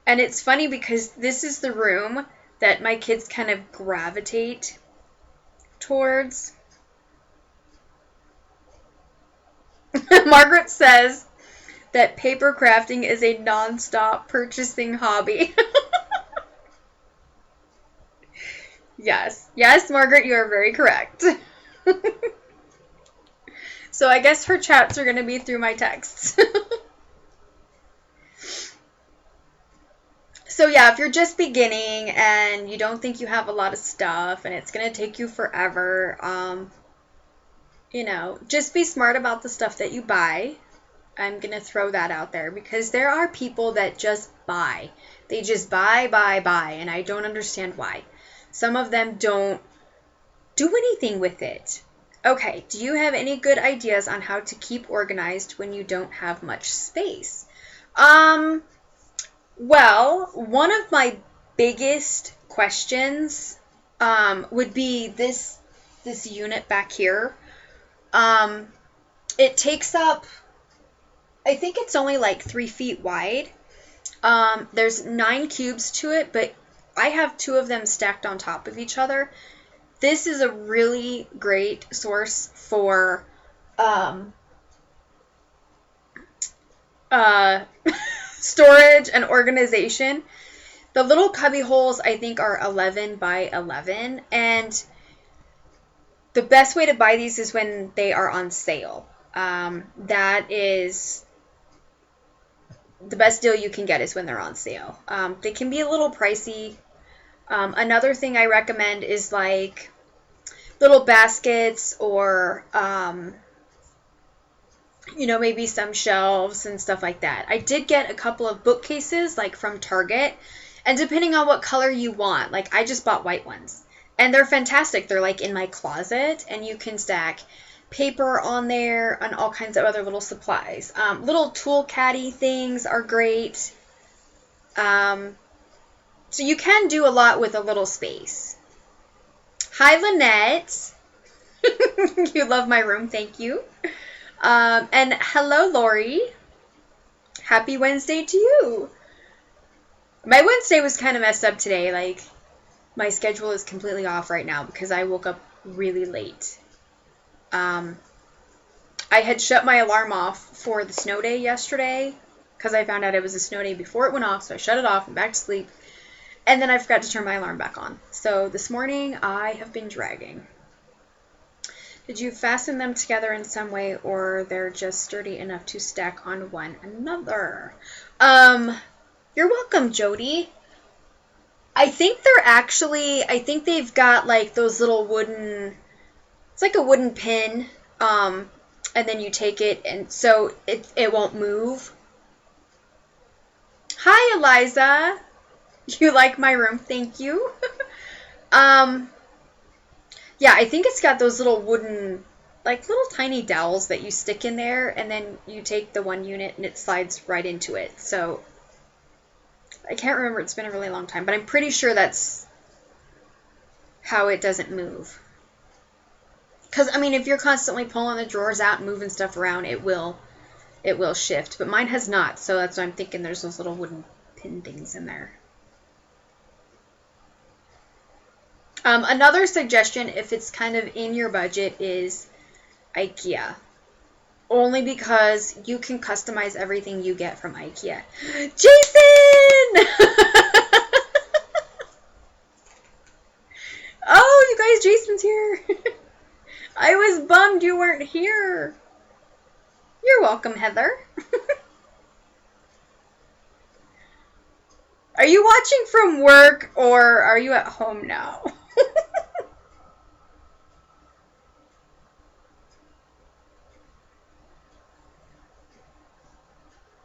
And it's funny because this is the room that my kids kind of gravitate towards. Margaret says that paper crafting is a non-stop purchasing hobby. Yes, Margaret, you are very correct. So I guess her chats are going to be through my texts. So yeah, if you're just beginning and you don't think you have a lot of stuff and it's going to take you forever, just be smart about the stuff that you buy. I'm going to throw that out there because there are people that just buy. They just buy, and I don't understand why. Some of them don't do anything with it. Okay, do you have any good ideas on how to keep organized when you don't have much space? Well, one of my biggest questions would be this unit back here. It takes up, I think it's only like 3 feet wide. There's 9 cubes to it, but I have 2 of them stacked on top of each other. This is a really great source for storage and organization. The little cubby holes I think are 11 by 11, and the best way to buy these is when they are on sale. That is the best deal you can get is when they're on sale. They can be a little pricey. Another thing I recommend is like little baskets or, maybe some shelves and stuff like that. I did get a couple of bookcases like from Target, and depending on what color you want, like I just bought white ones. And they're fantastic. They're like in my closet, and you can stack paper on there and all kinds of other little supplies. Little tool caddy things are great. So you can do a lot with a little space. Hi, Lynette. You love my room. Thank you. And hello, Lori. Happy Wednesday to you. My Wednesday was kind of messed up today. Like, my schedule is completely off right now because I woke up really late. I had shut my alarm off for the snow day yesterday because I found out it was a snow day before it went off, so I shut it off and back to sleep. And then I forgot to turn my alarm back on. So this morning I have been dragging. Did you fasten them together in some way, or they're just sturdy enough to stack on one another? You're welcome, Jody. I think they've got like those little wooden, it's like a wooden pin, and then you take it, and so it won't move. Hi, Eliza. You like my room? Thank you. um, yeah, I think it's got those little wooden, like little tiny dowels that you stick in there, and then you take the one unit and it slides right into it. So I can't remember. It's been a really long time, but I'm pretty sure that's how it doesn't move. Because, I mean, if you're constantly pulling the drawers out and moving stuff around, it will shift. But mine has not, so that's why I'm thinking there's those little wooden pin things in there. Another suggestion, if it's kind of in your budget, is IKEA. Only because you can customize everything you get from IKEA. Jason! Oh, you guys, Jason's here. I was bummed you weren't here. You're welcome, Heather. Are you watching from work or are you at home now?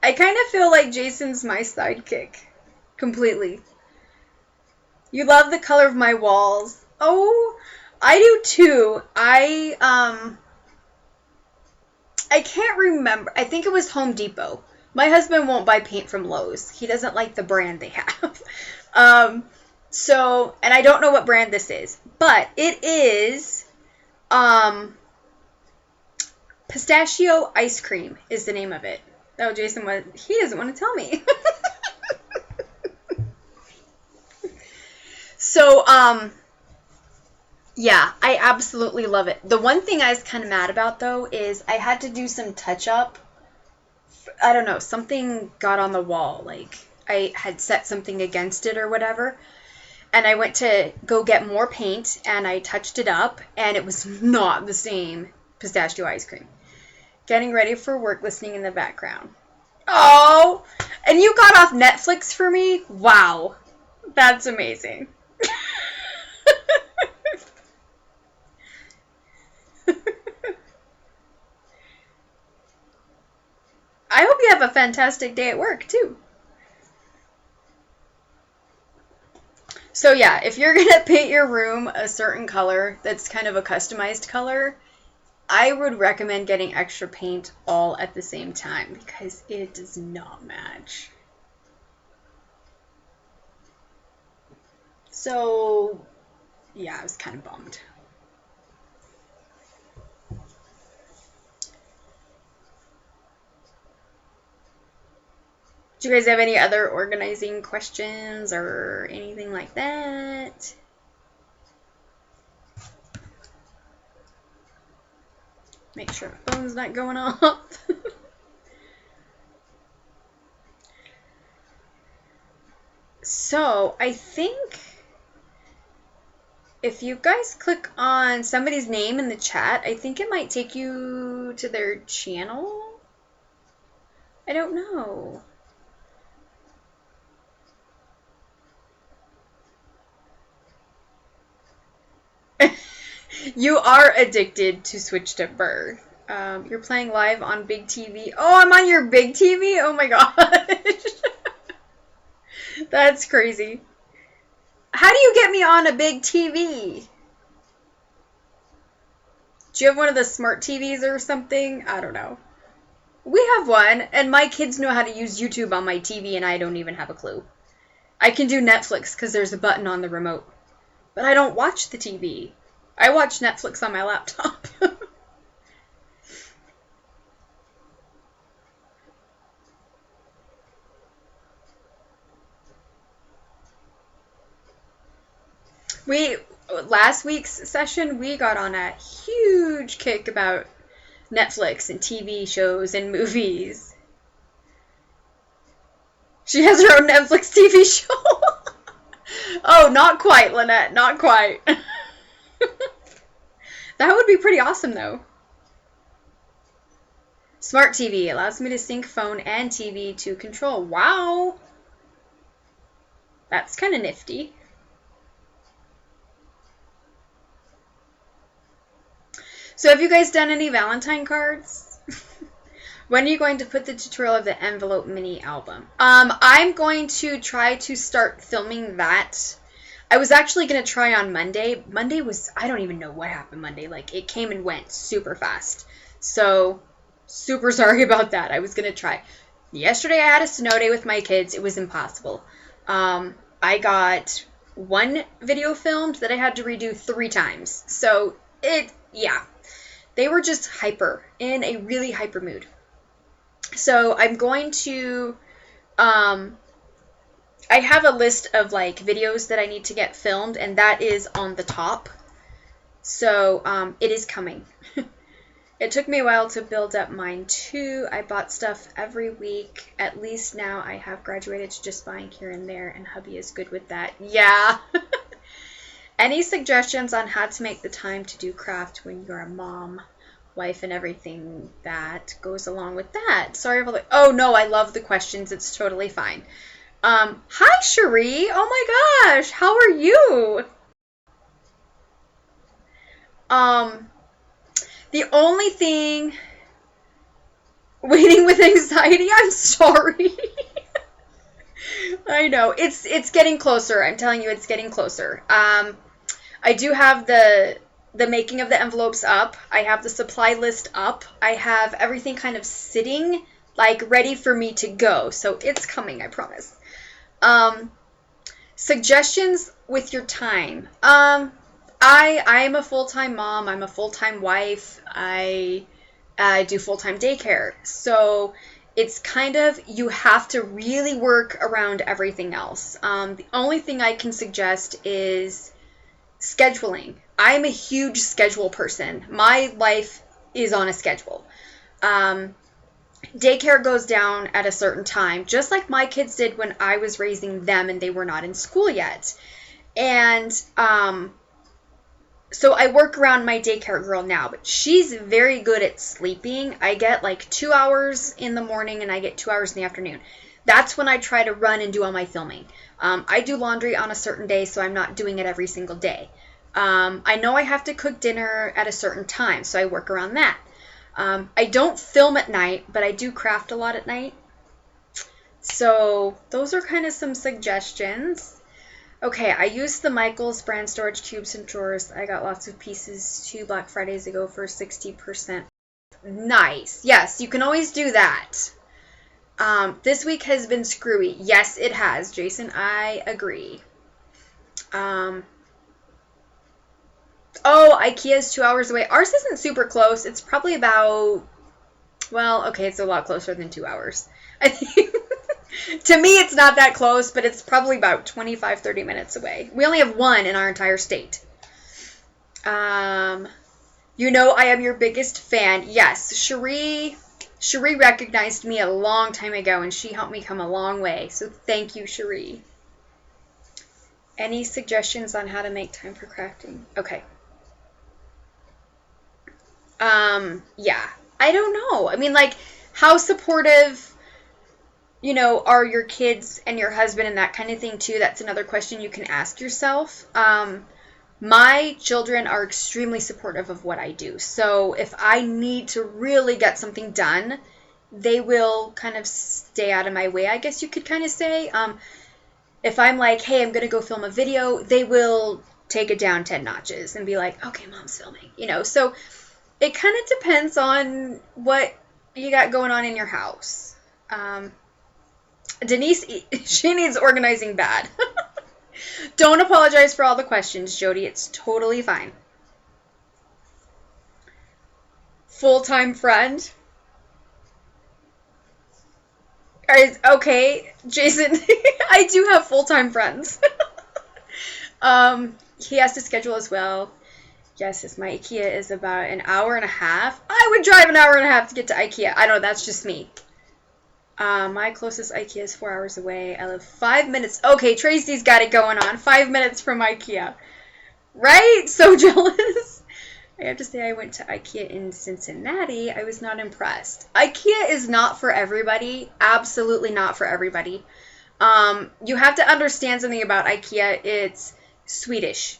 I kind of feel like Jason's my sidekick. Completely. You love the color of my walls. Oh, I do too. I can't remember. I think it was Home Depot. My husband won't buy paint from Lowe's. He doesn't like the brand they have. So, and I don't know what brand this is, but it is, pistachio ice cream is the name of it. Oh, Jason he doesn't want to tell me. So, yeah, I absolutely love it. The one thing I was kind of mad about, though, is I had to do some touch-up. I don't know, something got on the wall. Like, I had set something against it or whatever. And I went to go get more paint, and I touched it up, and it was not the same pistachio ice cream. Getting ready for work, listening in the background. Oh! And you got off Netflix for me? Wow. That's amazing. I hope you have a fantastic day at work, too. So yeah, if you're going to paint your room a certain color that's kind of a customized color, I would recommend getting extra paint all at the same time because it does not match. So yeah, I was kind of bummed. Do you guys have any other organizing questions or anything like that? Make sure my phone's not going off. So, I think if you guys click on somebody's name in the chat, I think it might take you to their channel. I don't know. You are addicted to Switch to Birth. You're playing live on Big TV. Oh, I'm on your Big TV? Oh my gosh. That's crazy. How do you get me on a big TV? Do you have one of the smart TVs or something? I don't know. We have one, and my kids know how to use YouTube on my TV, and I don't even have a clue. I can do Netflix because there's a button on the remote. But I don't watch the TV. I watch Netflix on my laptop. Last week's session, we got on a huge kick about Netflix and TV shows and movies. She has her own Netflix TV show. Oh, not quite, Lynette. Not quite. That would be pretty awesome, though. Smart TV allows me to sync phone and TV to control. Wow. That's kind of nifty. So have you guys done any Valentine cards? When are you going to put the tutorial of the envelope mini album? I'm going to try to start filming that. I was actually going to try on Monday. Monday was, I don't even know what happened Monday. Like, it came and went super fast. So, super sorry about that. I was going to try. Yesterday I had a snow day with my kids. It was impossible. I got one video filmed that I had to redo 3 times. So, yeah. They were just hyper, in a really hyper mood. So I'm going to, I have a list of like videos that I need to get filmed, and that is on the top. So it is coming. It took me a while to build up mine too. I bought stuff every week. At least now I have graduated to just buying here and there, and hubby is good with that. Yeah. Any suggestions on how to make the time to do craft when you're a mom, wife, and everything that goes along with that? Sorry for the... Oh, no, I love the questions. It's totally fine. Hi, Cherie. Oh, my gosh. How are you? The only thing... Waiting with anxiety? I'm sorry. I know. It's getting closer. I'm telling you, it's getting closer. I do have the making of the envelopes up. I have the supply list up. I have everything kind of sitting, like, ready for me to go. So it's coming, I promise. Suggestions with your time. I'm a full-time mom. I'm a full-time wife. I do full-time daycare. So it's kind of, you have to really work around everything else. The only thing I can suggest is scheduling. I'm a huge schedule person. My life is on a schedule. Daycare goes down at a certain time, just like my kids did when I was raising them and they were not in school yet. And so I work around my daycare girl now, but she's very good at sleeping. I get like 2 hours in the morning and I get 2 hours in the afternoon. That's when I try to run and do all my filming. I do laundry on a certain day, so I'm not doing it every single day. I know I have to cook dinner at a certain time, so I work around that. I don't film at night, but I do craft a lot at night. So those are kind of some suggestions. Okay, I used the Michaels brand storage cubes and drawers. I got lots of pieces 2 Black Fridays ago for 60%. Nice. Yes, you can always do that. This week has been screwy. Yes, it has, Jason. I agree. Oh, IKEA is 2 hours away. Ours isn't super close. It's probably about, well, okay, it's a lot closer than 2 hours. I think, to me, it's not that close, but it's probably about 25, 30 minutes away. We only have one in our entire state. You know I am your biggest fan. Yes, Cherie recognized me a long time ago, and she helped me come a long way. So thank you, Cherie. Any suggestions on how to make time for crafting? Okay. Yeah. I don't know. I mean, like, how supportive, you know, are your kids and your husband and that kind of thing, too? That's another question you can ask yourself. My children are extremely supportive of what I do. So if I need to really get something done, they will kind of stay out of my way, I guess you could kind of say. If I'm like, hey, I'm going to go film a video, they will take it down 10 notches and be like, okay, mom's filming, you know. So it kind of depends on what you got going on in your house. Denise, she needs organizing bad. Don't apologize for all the questions, Jody. It's totally fine. Full-time friend? Okay, Jason, I do have full-time friends. He has to schedule as well. Yes, my IKEA is about an hour and a half. I would drive an hour and a half to get to IKEA. I don't know, that's just me. My closest IKEA is 4 hours away. I live 5 minutes. Okay, Tracy's got it going on. 5 minutes from IKEA. Right? So jealous. I have to say I went to IKEA in Cincinnati. I was not impressed. IKEA is not for everybody. Absolutely not for everybody. You have to understand something about IKEA. It's Swedish.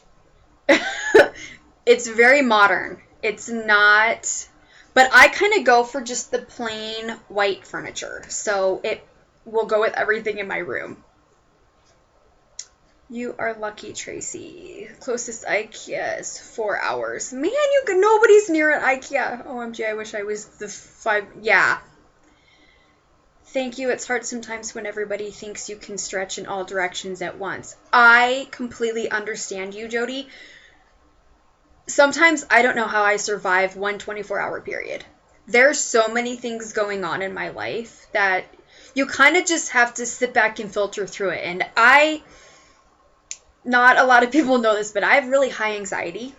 It's very modern. It's not... But I kind of go for just the plain white furniture. So it will go with everything in my room. You are lucky, Tracy. Closest IKEA is 4 hours. Man, nobody's near an IKEA. OMG, I wish I was the 5... Yeah. Thank you. It's hard sometimes when everybody thinks you can stretch in all directions at once. I completely understand you, Jody. Sometimes I don't know how I survive one 24-hour period. There's so many things going on in my life that you kind of just have to sit back and filter through it. And not a lot of people know this, but I have really high anxiety.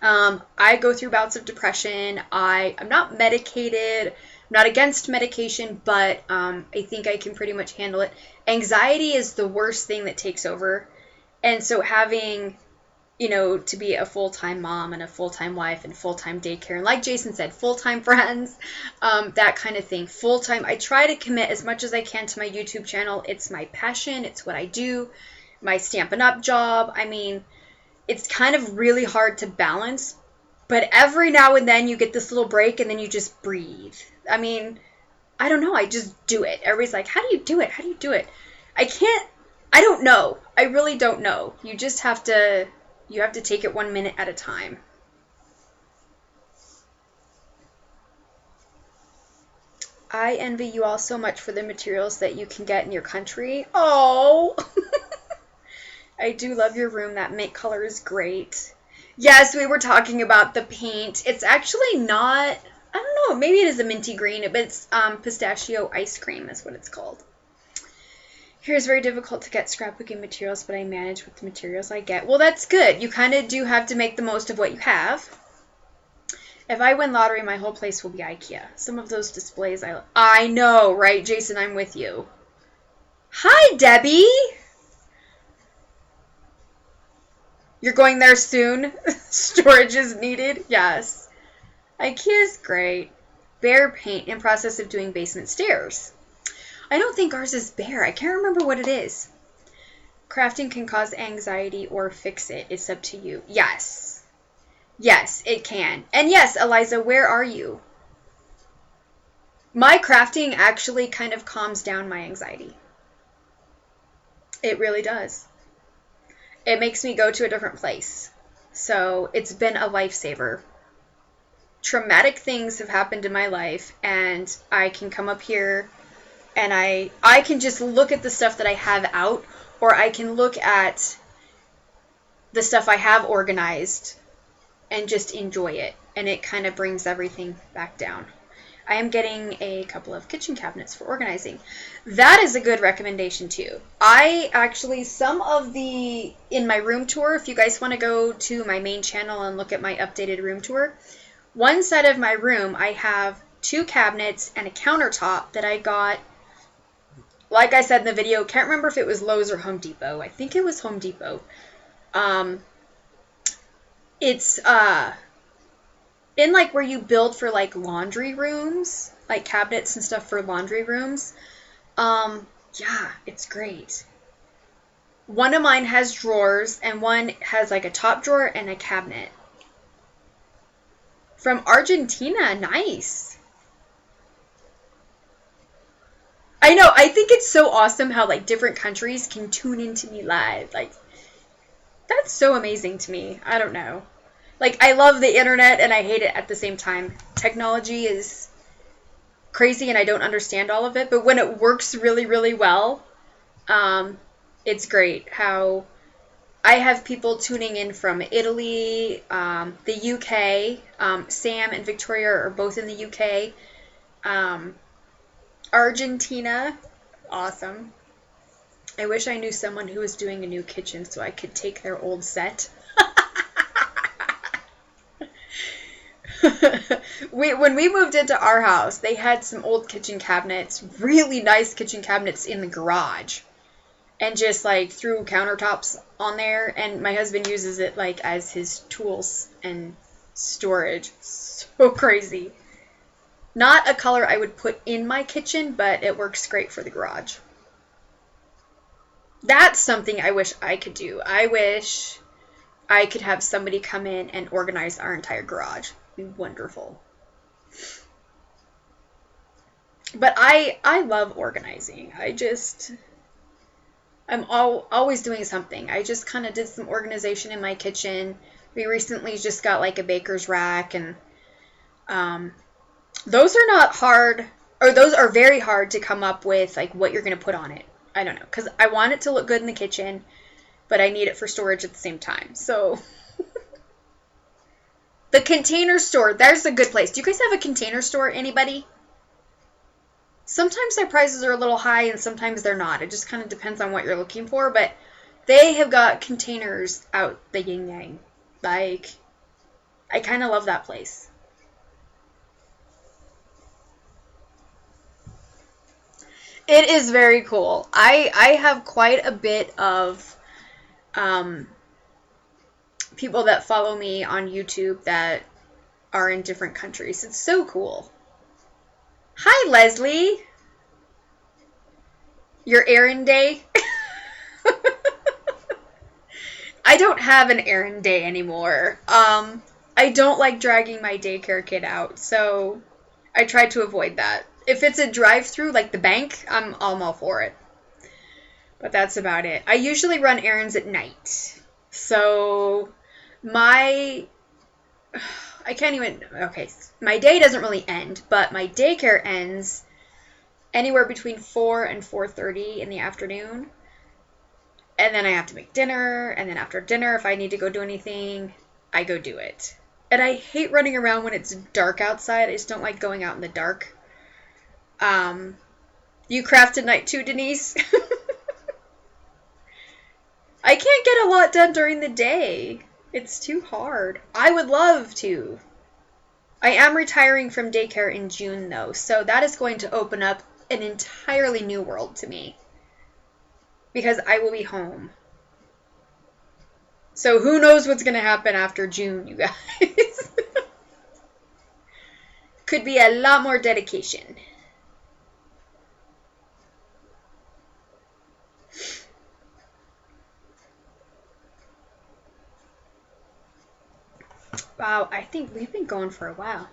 I go through bouts of depression. I'm not medicated. I'm not against medication, but I think I can pretty much handle it. Anxiety is the worst thing that takes over. And so having, to be a full-time mom and a full-time wife and full-time daycare, and like Jason said, full-time friends, that kind of thing. Full-time. I try to commit as much as I can to my YouTube channel. It's my passion. It's what I do. My Stampin' Up! Job. I mean, it's kind of really hard to balance, but every now and then you get this little break and then you just breathe. I mean, I don't know. I just do it. Everybody's like, how do you do it? How do you do it? I don't know. I really don't know. You just have to take it 1 minute at a time. I envy you all so much for the materials that you can get in your country. Oh! I do love your room. That mint color is great. Yes, we were talking about the paint. It's actually not, I don't know, maybe it is a minty green, but it's pistachio ice cream is what it's called. Here it's very difficult to get scrapbooking materials, but I manage with the materials I get. Well, that's good. You kind of do have to make the most of what you have. If I win lottery, my whole place will be IKEA. Some of those displays I know, right, Jason? I'm with you. Hi, Debbie! You're going there soon? Storage is needed? Yes. IKEA is great. Bare paint in process of doing basement stairs. I don't think ours is bare. I can't remember what it is. Crafting can cause anxiety or fix it. It's up to you. Yes. Yes, it can. And yes, Eliza, where are you? My crafting actually kind of calms down my anxiety. It really does. It makes me go to a different place. So it's been a lifesaver. Traumatic things have happened in my life, and I can come up here and I can just look at the stuff that I have out, or I can look at the stuff I have organized and just enjoy it. And it kind of brings everything back down. I am getting a couple of kitchen cabinets for organizing. That is a good recommendation too. I actually, in my room tour, if you guys want to go to my main channel and look at my updated room tour, one side of my room, I have 2 cabinets and a countertop that I got, like I said in the video, can't remember if it was Lowe's or Home Depot. I think it was Home Depot. It's, in like where you build for like laundry rooms, like cabinets and stuff for laundry rooms. Yeah, it's great. One of mine has drawers and one has like a top drawer and a cabinet. From Argentina, nice. I know, I think it's so awesome how like different countries can tune into me live. Like, that's so amazing to me. I don't know. Like, I love the internet and I hate it at the same time. Technology is crazy and I don't understand all of it, but when it works really, really well, it's great how I have people tuning in from Italy, the UK. Sam and Victoria are both in the UK. Argentina, awesome. I wish I knew someone who was doing a new kitchen so I could take their old set. When we moved into our house, they had some old kitchen cabinets, really nice kitchen cabinets in the garage, and just like threw countertops on there, and my husband uses it like as his tools and storage. So crazy. Not a color I would put in my kitchen, but it works great for the garage. That's something I wish I could do. I wish I could have somebody come in and organize our entire garage. It'd be wonderful. But I love organizing. I'm always doing something. I just kind of did some organization in my kitchen. We recently just got like a baker's rack, and those are not hard, or those are very hard to come up with, like what you're going to put on it. I don't know, because I want it to look good in the kitchen, but I need it for storage at the same time. So the Container Store, there's a good place. Do you guys have a Container Store, anybody? Sometimes their prices are a little high and sometimes they're not. It just kind of depends on what you're looking for, but they have got containers out the yin yang. Like, I kind of love that place. It is very cool. I have quite a bit of people that follow me on YouTube that are in different countries. It's so cool. Hi, Leslie. Your errand day? I don't have an errand day anymore. I don't like dragging my daycare kid out, so I try to avoid that. If it's a drive-through, like the bank, I'm all for it. But that's about it. I usually run errands at night. So my day doesn't really end, but my daycare ends anywhere between 4 and 4:30 in the afternoon. And then I have to make dinner, and then after dinner, if I need to go do anything, I go do it. And I hate running around when it's dark outside. I just don't like going out in the dark. You craft at night too, Denise? I can't get a lot done during the day. It's too hard. I would love to. I am retiring from daycare in June, though, so that is going to open up an entirely new world to me. Because I will be home. So who knows what's going to happen after June, you guys. Could be a lot more dedication. Wow, I think we've been going for a while.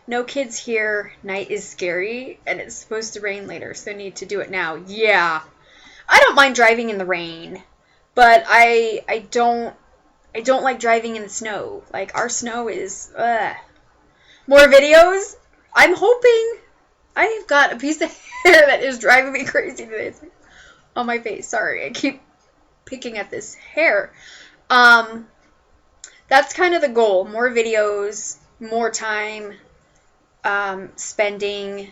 No kids here. Night is scary, and it's supposed to rain later, so need to do it now. Yeah. I don't mind driving in the rain, but I don't like driving in the snow. Like, our snow is, More videos? I'm hoping. I've got a piece of hair that is driving me crazy today. It's on my face. Sorry, I keep picking at this hair. That's kind of the goal. More videos, more time spending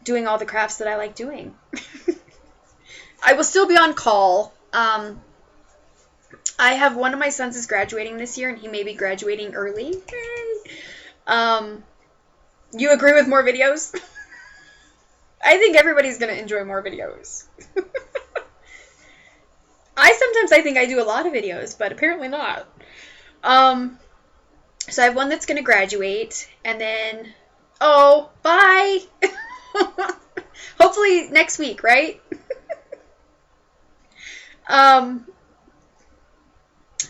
doing all the crafts that I like doing. I will still be on call. I have one of my sons is graduating this year, and he may be graduating early. You agree with more videos? I think everybody's going to enjoy more videos. I think I do a lot of videos, but apparently not. So I have one that's going to graduate, and then, bye! Hopefully next week, right?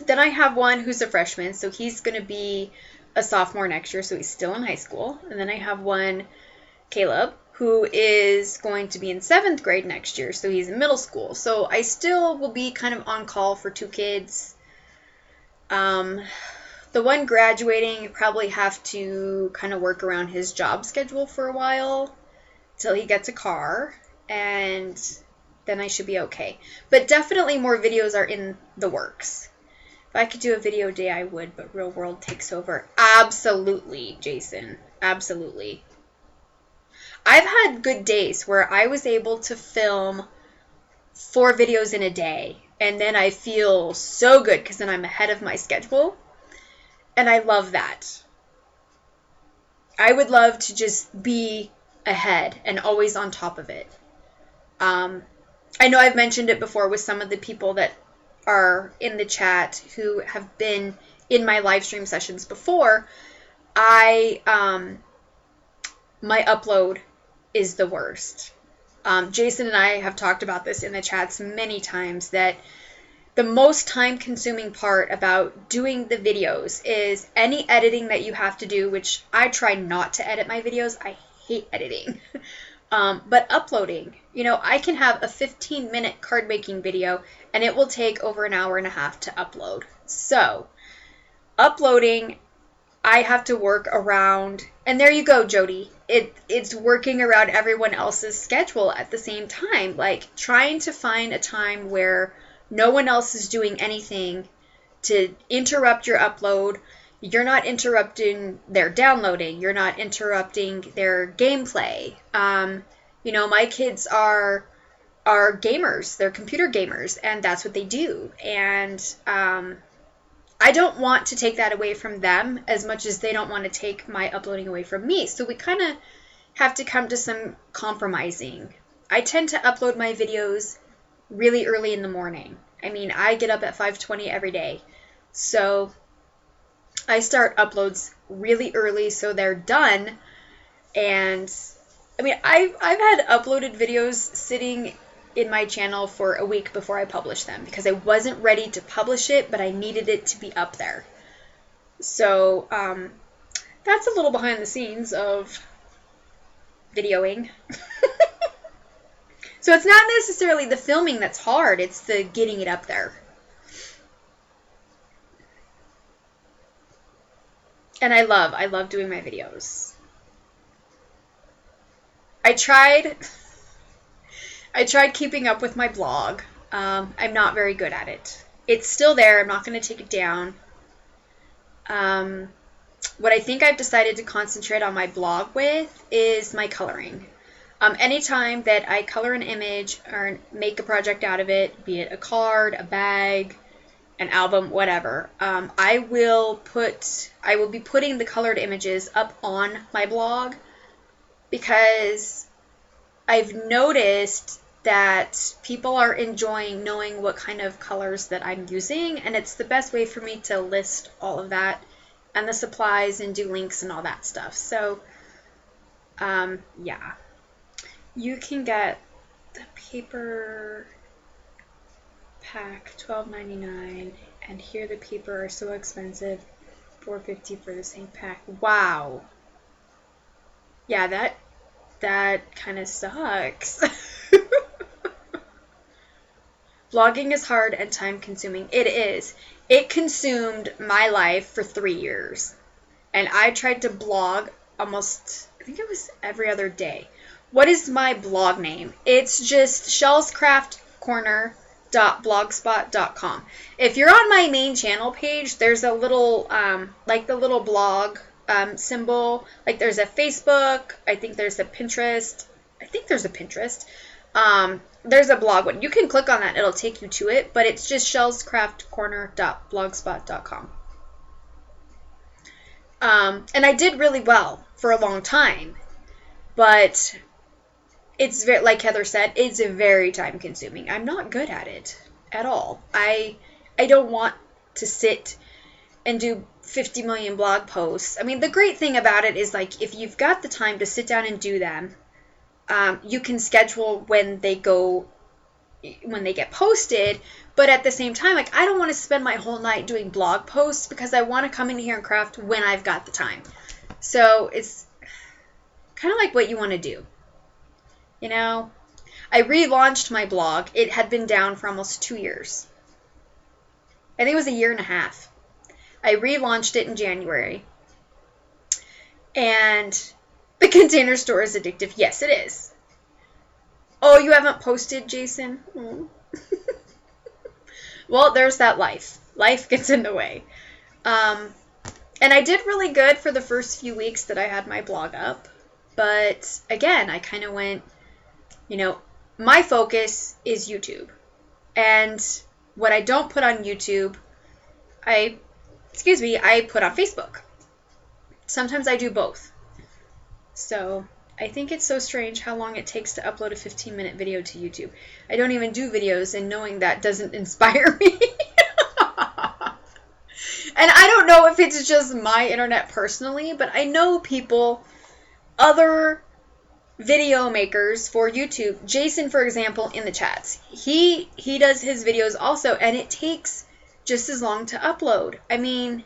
Then I have one who's a freshman, so he's going to be a sophomore next year, so he's still in high school. And then I have one, Caleb, who is going to be in 7th grade next year, so he's in middle school. So I still will be kind of on call for 2 kids. The one graduating, probably have to kind of work around his job schedule for a while till he gets a car, and then I should be okay. But definitely more videos are in the works. If I could do a video day, I would, but real world takes over. Absolutely, Jason. Absolutely. I've had good days where I was able to film 4 videos in a day, and then I feel so good because then I'm ahead of my schedule, and I love that. I would love to just be ahead and always on top of it. I know I've mentioned it before with some of the people that are in the chat who have been in my live stream sessions before, my upload is the worst. Jason and I have talked about this in the chats many times, that the most time-consuming part about doing the videos is any editing that you have to do, which I try not to edit my videos. I hate editing. But uploading, I can have a 15-minute card making video and it will take over an hour and a half to upload. So uploading, I have to work around, and there you go, Jody. It's working around everyone else's schedule at the same time, like trying to find a time where no one else is doing anything to interrupt your upload. You're not interrupting their downloading. You're not interrupting their gameplay. My kids are gamers. They're computer gamers, and that's what they do. And I don't want to take that away from them as much as they don't want to take my uploading away from me. So we kind of have to come to some compromising. I tend to upload my videos really early in the morning. I mean, I get up at 5:20 every day. So I start uploads really early so they're done. And I mean, I've had uploaded videos sitting in my channel for a week before I published them because I wasn't ready to publish it, but I needed it to be up there. So that's a little behind the scenes of videoing. So it's not necessarily the filming that's hard, it's the getting it up there. And I love doing my videos. I tried keeping up with my blog. I'm not very good at it. It's still there. I'm not going to take it down. What I think I've decided to concentrate on my blog with is my coloring. Anytime that I color an image or make a project out of it, be it a card, a bag, an album, whatever, I will be putting the colored images up on my blog, because I've noticed that people are enjoying knowing what kind of colors that I'm using, and it's the best way for me to list all of that and the supplies and do links and all that stuff. So, yeah. You can get the paper pack, $12.99, and here the paper are so expensive, $4.50 for the same pack. Wow. Yeah, that kind of sucks. Vlogging is hard and time consuming. It is. It consumed my life for 3 years. And I tried to blog almost, I think it was every other day. What is my blog name? It's just shellscraftcorner.blogspot.com. If you're on my main channel page, there's a little, like the little blog symbol. Like there's a Facebook. I think there's a Pinterest. There's a blog one. You can click on that. It'll take you to it. But it's just shellscraftcorner.blogspot.com. And I did really well for a long time. But it's very, like Heather said, it's very time consuming. I'm not good at it at all. I don't want to sit and do 50 million blog posts. I mean, the great thing about it is, like, if you've got the time to sit down and do them, you can schedule when they get posted. But at the same time, like, I don't want to spend my whole night doing blog posts because I want to come in here and craft when I've got the time. So it's kind of like what you want to do. I relaunched my blog. It had been down for almost 2 years. I think it was 1.5 years. I relaunched it in January. And the Container Store is addictive. Yes, it is. Oh, you haven't posted, Jason? Well, there's that life. Life gets in the way. And I did really good for the first few weeks that I had my blog up. But again, I kind of went, my focus is YouTube. And what I don't put on YouTube, I put on Facebook. Sometimes I do both. So I think it's so strange how long it takes to upload a 15-minute video to YouTube. I don't even do videos, and knowing that doesn't inspire me. And I don't know if it's just my internet personally, but I know people, other video makers for YouTube. Jason, for example, in the chats, he does his videos also, and it takes just as long to upload. I mean,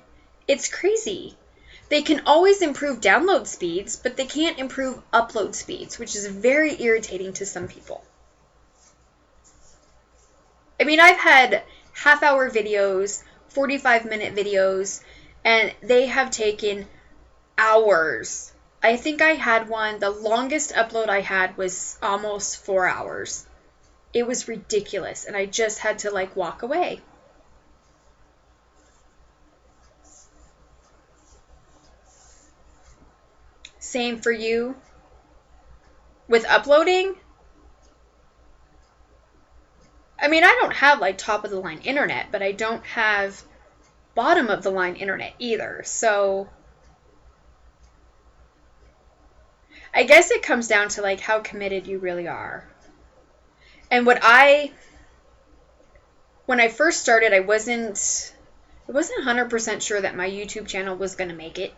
it's crazy. They can always improve download speeds, but they can't improve upload speeds, which is very irritating to some people. I mean, I've had half-hour videos, 45-minute videos, and they have taken hours. I think I had one, the longest upload I had was almost 4 hours. It was ridiculous, and I just had to, like, walk away. Same for you with uploading? I mean, I don't have, like, top-of-the-line internet, but I don't have bottom-of-the-line internet either, so I guess it comes down to, like, how committed you really are. And when I first started, I wasn't 100% sure that my YouTube channel was going to make it.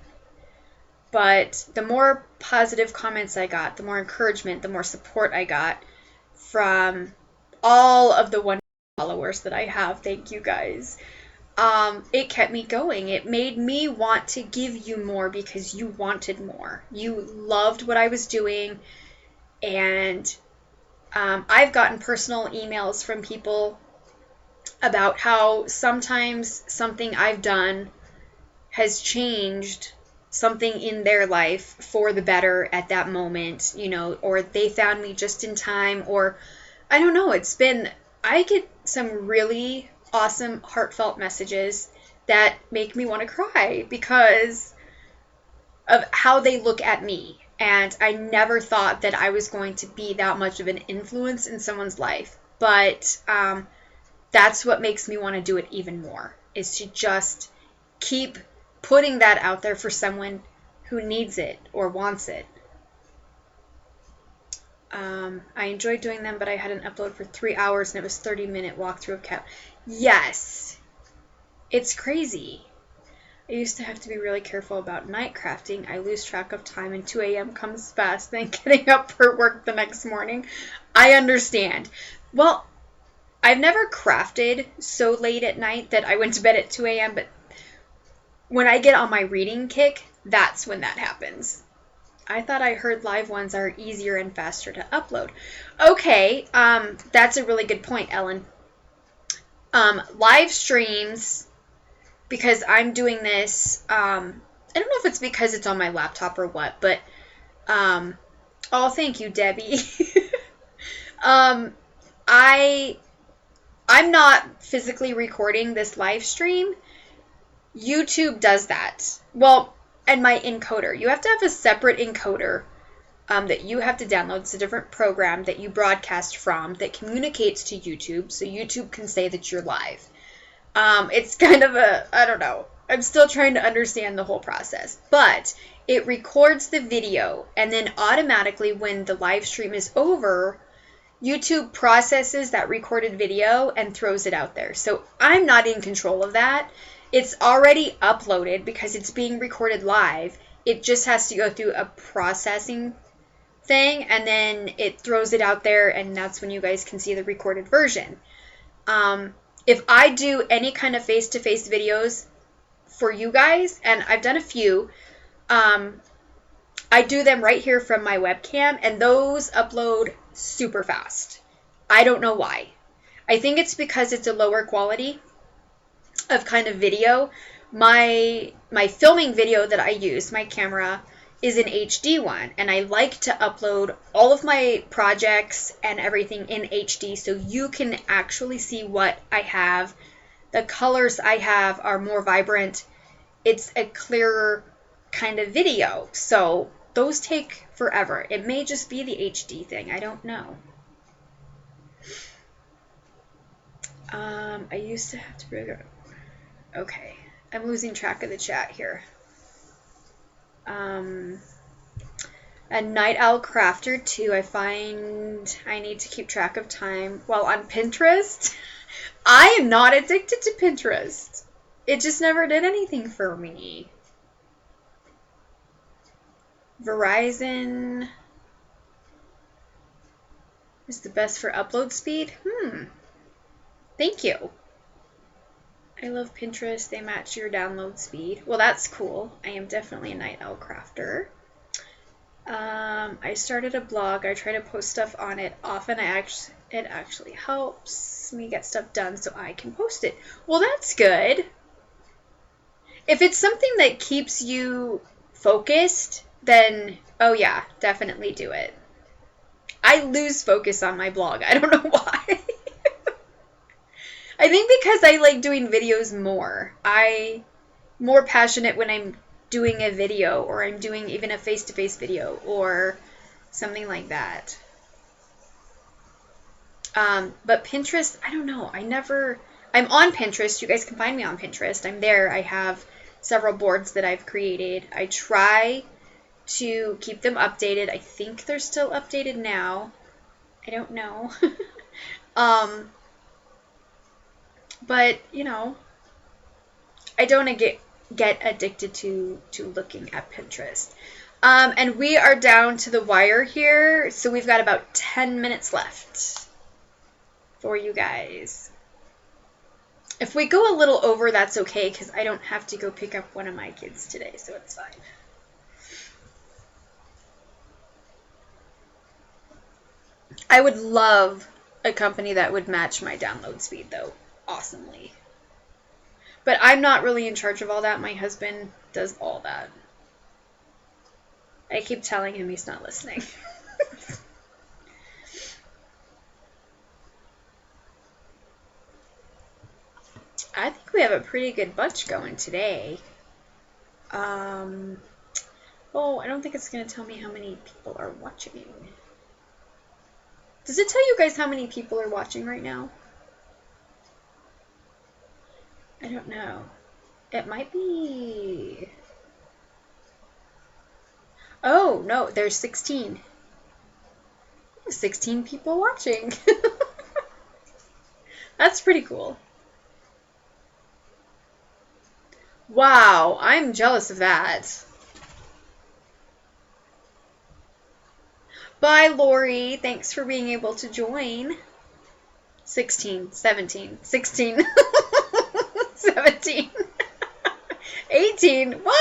But the more positive comments I got, the more encouragement, the more support I got from all of the wonderful followers that I have. Thank you guys. It kept me going. It made me want to give you more because you wanted more. You loved what I was doing. And I've gotten personal emails from people about how sometimes something I've done has changed something in their life for the better at that moment, you know, or they found me just in time, or I don't know, I get some really awesome heartfelt messages that make me want to cry because of how they look at me. And I never thought that I was going to be that much of an influence in someone's life. But that's what makes me want to do it even more, is to just keep putting that out there for someone who needs it or wants it. I enjoyed doing them, but I had an upload for 3 hours and it was 30-minute walkthrough of cat. Yes, it's crazy. I used to have to be really careful about night crafting. I lose track of time and 2 a.m. comes fast, then getting up for work the next morning. I understand. Well, I've never crafted so late at night that I went to bed at 2 a.m., but when I get on my reading kick, that's when that happens. I thought I heard live ones are easier and faster to upload. Okay, that's a really good point, Ellen. Live streams, because I'm doing this, I don't know if it's because it's on my laptop or what, but, oh, thank you, Debbie. I'm not physically recording this live stream. YouTube does that. Well, and my encoder. You have to have a separate encoder that you have to download. It's a different program that you broadcast from that communicates to YouTube, so YouTube can say that you're live. It's kind of I don't know. I'm still trying to understand the whole process. But it records the video, and then automatically when the live stream is over, YouTube processes that recorded video and throws it out there. So I'm not in control of that. It's already uploaded because it's being recorded live. It just has to go through a processing thing, and then it throws it out there, and that's when you guys can see the recorded version. If I do any kind of face-to-face videos for you guys, and I've done a few, I do them right here from my webcam, and those upload super fast. I don't know why. I think it's because it's a lower quality of kind of video. My filming video that I use, my camera, is an HD one, and I like to upload all of my projects and everything in HD so you can actually see what I have. The colors I have are more vibrant. It's a clearer kind of video, so those take forever. It may just be the HD thing, I don't know. I used to have to... Okay, I'm losing track of the chat here. A night owl crafter too. I find I need to keep track of time while on Pinterest. I am not addicted to Pinterest. It just never did anything for me. Verizon is the best for upload speed? Thank you. I love Pinterest. They match your download speed. Well, that's cool. I am definitely a night owl crafter. I started a blog. I try to post stuff on it often. It actually helps me get stuff done so I can post it. Well, that's good. If it's something that keeps you focused, then, oh yeah, definitely do it. I lose focus on my blog. I don't know why. I think because I like doing videos more. I'm more passionate when I'm doing a video, or I'm doing even a face-to-face video or something like that. But Pinterest, I don't know. I'm on Pinterest. You guys can find me on Pinterest. I'm there. I have several boards that I've created. I try to keep them updated. I think they're still updated now. I don't know. But, you know, I don't get addicted to looking at Pinterest. And we are down to the wire here, so we've got about 10 minutes left for you guys. If we go a little over, that's okay, because I don't have to go pick up one of my kids today, so it's fine. I would love a company that would match my download speed, though, awesomely. But I'm not really in charge of all that. My husband does all that. I keep telling him he's not listening. I think we have a pretty good bunch going today. Oh, I don't think it's going to tell me how many people are watching. Does it tell you guys how many people are watching right now? I don't know. It might be... Oh, no, there's 16. 16 people watching. That's pretty cool. Wow, I'm jealous of that. Bye, Lori. Thanks for being able to join. 16, 17, 16, 17, 18. What?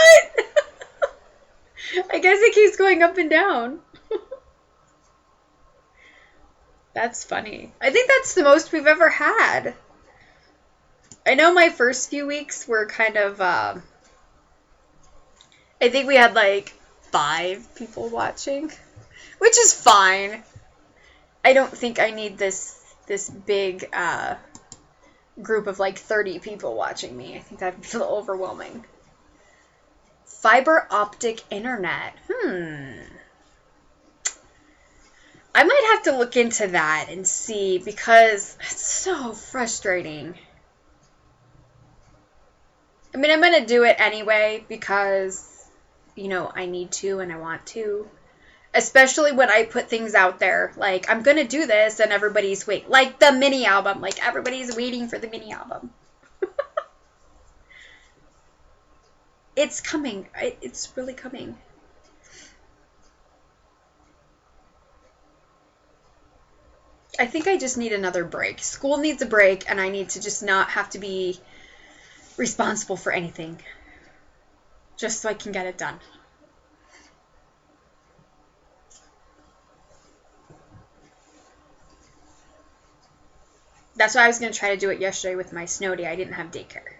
I guess it keeps going up and down. That's funny. I think that's the most we've ever had. I know my first few weeks were kind of, I think we had like 5 people watching, which is fine. I don't think I need this big group of like 30 people watching me. I think that would feel overwhelming. Fiber optic internet. I might have to look into that and see, because it's so frustrating. I mean, I'm going to do it anyway because, you know, I need to and I want to. Especially when I put things out there. Like, I'm going to do this and everybody's waiting. Like the mini album. Like, everybody's waiting for the mini album. It's coming. It's really coming. I think I just need another break. School needs a break, and I need to just not have to be responsible for anything. Just so I can get it done. That's why I was going to try to do it yesterday with my snow day. I didn't have daycare.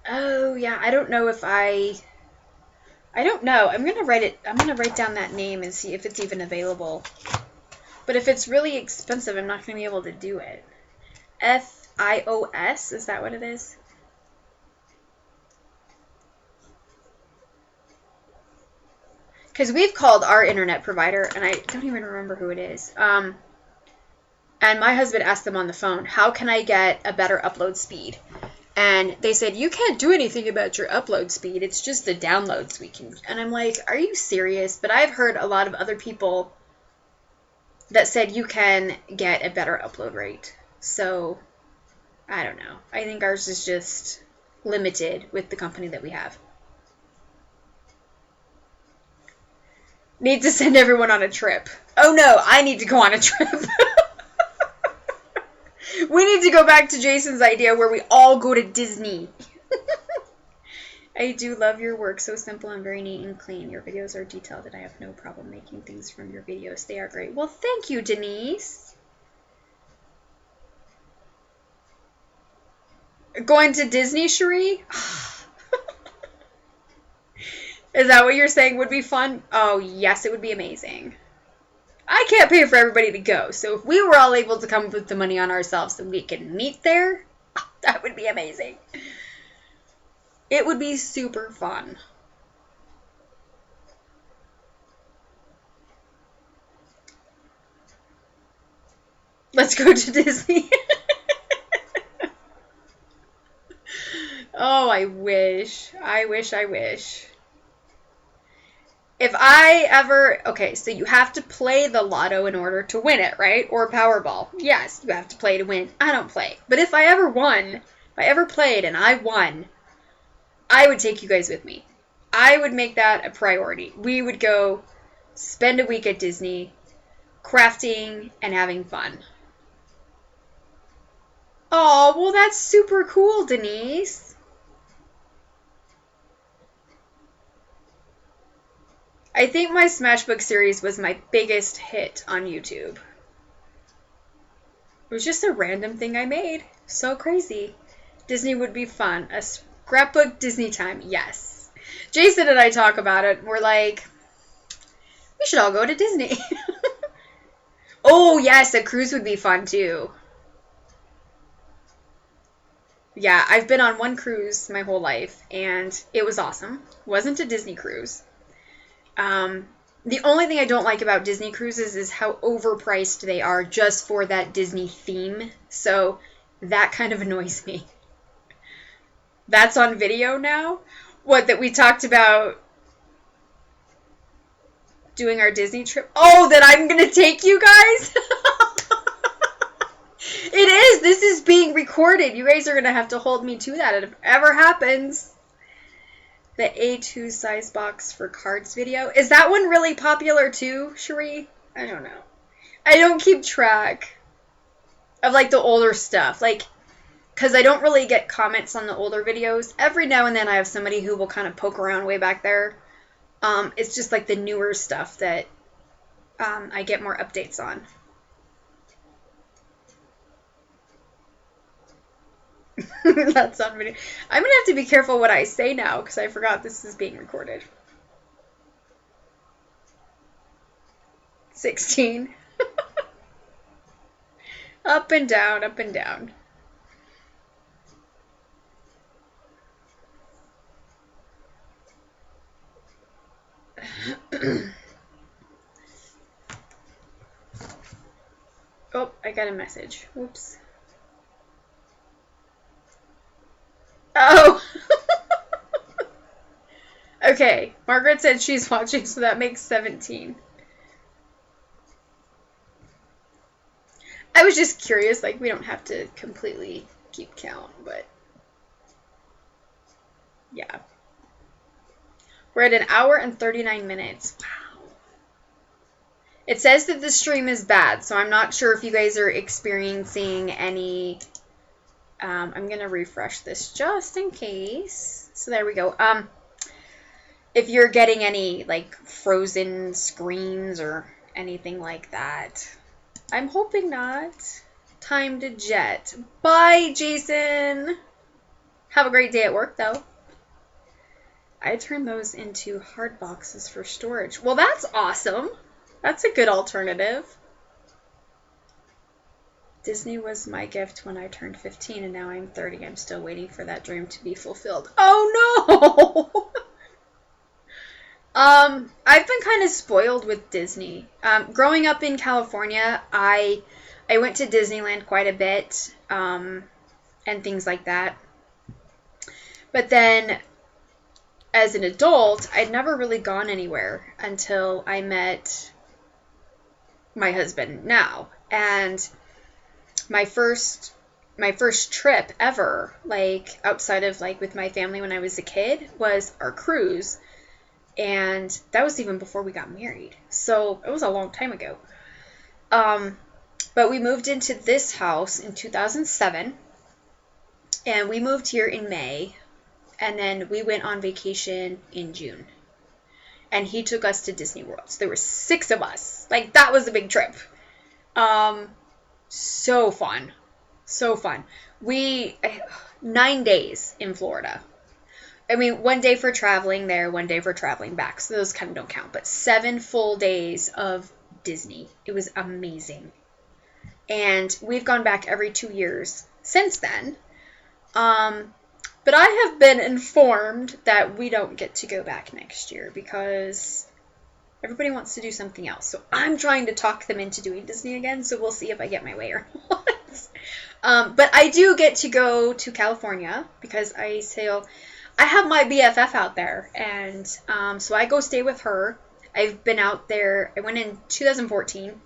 Oh, yeah. I don't know if I don't know. I'm going to write down that name and see if it's even available. But if it's really expensive, I'm not going to be able to do it. FIOS, is that what it is? Because we've called our internet provider, and I don't even remember who it is. And my husband asked them on the phone, how can I get a better upload speed? And they said, you can't do anything about your upload speed. It's just the downloads we can. And I'm like, are you serious? But I've heard a lot of other people that said you can get a better upload rate. So, I don't know. I think ours is just limited with the company that we have. Need to send everyone on a trip. Oh no, I need to go on a trip. We need to go back to Jason's idea where we all go to Disney. I do love your work. So simple and very neat and clean. Your videos are detailed and I have no problem making things from your videos. They are great. Well, thank you, Denise. Going to Disney, Cherie? Is that what you're saying would be fun? Oh, yes, it would be amazing. I can't pay for everybody to go, so if we were all able to come up with the money on ourselves so we can meet there, that would be amazing. It would be super fun. Let's go to Disney. Oh, I wish. I wish, I wish. If I ever... Okay, so you have to play the lotto in order to win it, right? Or Powerball. Yes, you have to play to win. I don't play. But if I ever won, if I ever played and I won, I would take you guys with me. I would make that a priority. We would go spend a week at Disney, crafting and having fun. Oh, well, that's super cool, Denise. I think my Smashbook series was my biggest hit on YouTube. It was just a random thing I made. So crazy. Disney would be fun. A scrapbook Disney time. Yes. Jason and I talk about it. We're like, we should all go to Disney. Oh, yes. A cruise would be fun, too. Yeah, I've been on one cruise my whole life, and it was awesome. It wasn't a Disney cruise. The only thing I don't like about Disney cruises is how overpriced they are just for that Disney theme. So that kind of annoys me. That's on video now? What, that we talked about doing our Disney trip? Oh, that I'm going to take you guys? It is. This is being recorded. You guys are going to have to hold me to that if it ever happens. The A2 size box for cards video. Is that one really popular too, Cherie? I don't know. I don't keep track of like the older stuff. Like, because I don't really get comments on the older videos. Every now and then I have somebody who will kind of poke around way back there. It's just like the newer stuff that I get more updates on. That's on video. I'm going to have to be careful what I say now because I forgot this is being recorded. 16. Up and down, up and down. Oh, I got a message. Whoops. Oh! Okay, Margaret said she's watching, so that makes 17. I was just curious, like, we don't have to completely keep count, but yeah. We're at 1 hour and 39 minutes. Wow. It says that the stream is bad, so I'm not sure if you guys are experiencing any... I'm going to refresh this just in case. So there we go. If you're getting any, like, frozen screens or anything like that. I'm hoping not. Time to jet. Bye, Jason! Have a great day at work, though. I turn those into hard boxes for storage. Well, that's awesome. That's a good alternative. Disney was my gift when I turned 15, and now I'm 30. I'm still waiting for that dream to be fulfilled. Oh, no! I've been kind of spoiled with Disney. Growing up in California, I went to Disneyland quite a bit, and things like that. But then, as an adult, I'd never really gone anywhere until I met my husband now. And my first trip ever, like outside of like with my family when I was a kid, was our cruise. And that was even before we got married. So it was a long time ago. But we moved into this house in 2007. And we moved here in May. And then we went on vacation in June. And he took us to Disney World. So there were 6 of us. Like, that was a big trip. So fun. So fun. 9 days in Florida. I mean, 1 day for traveling there, 1 day for traveling back. So those kind of don't count. But 7 full days of Disney. It was amazing. And we've gone back every 2 years since then. But I have been informed that we don't get to go back next year because everybody wants to do something else. So I'm trying to talk them into doing Disney again, so we'll see if I get my way or not. But I do get to go to California because I have my BFF out there, and so I go stay with her. I've been out there. I went in 2014,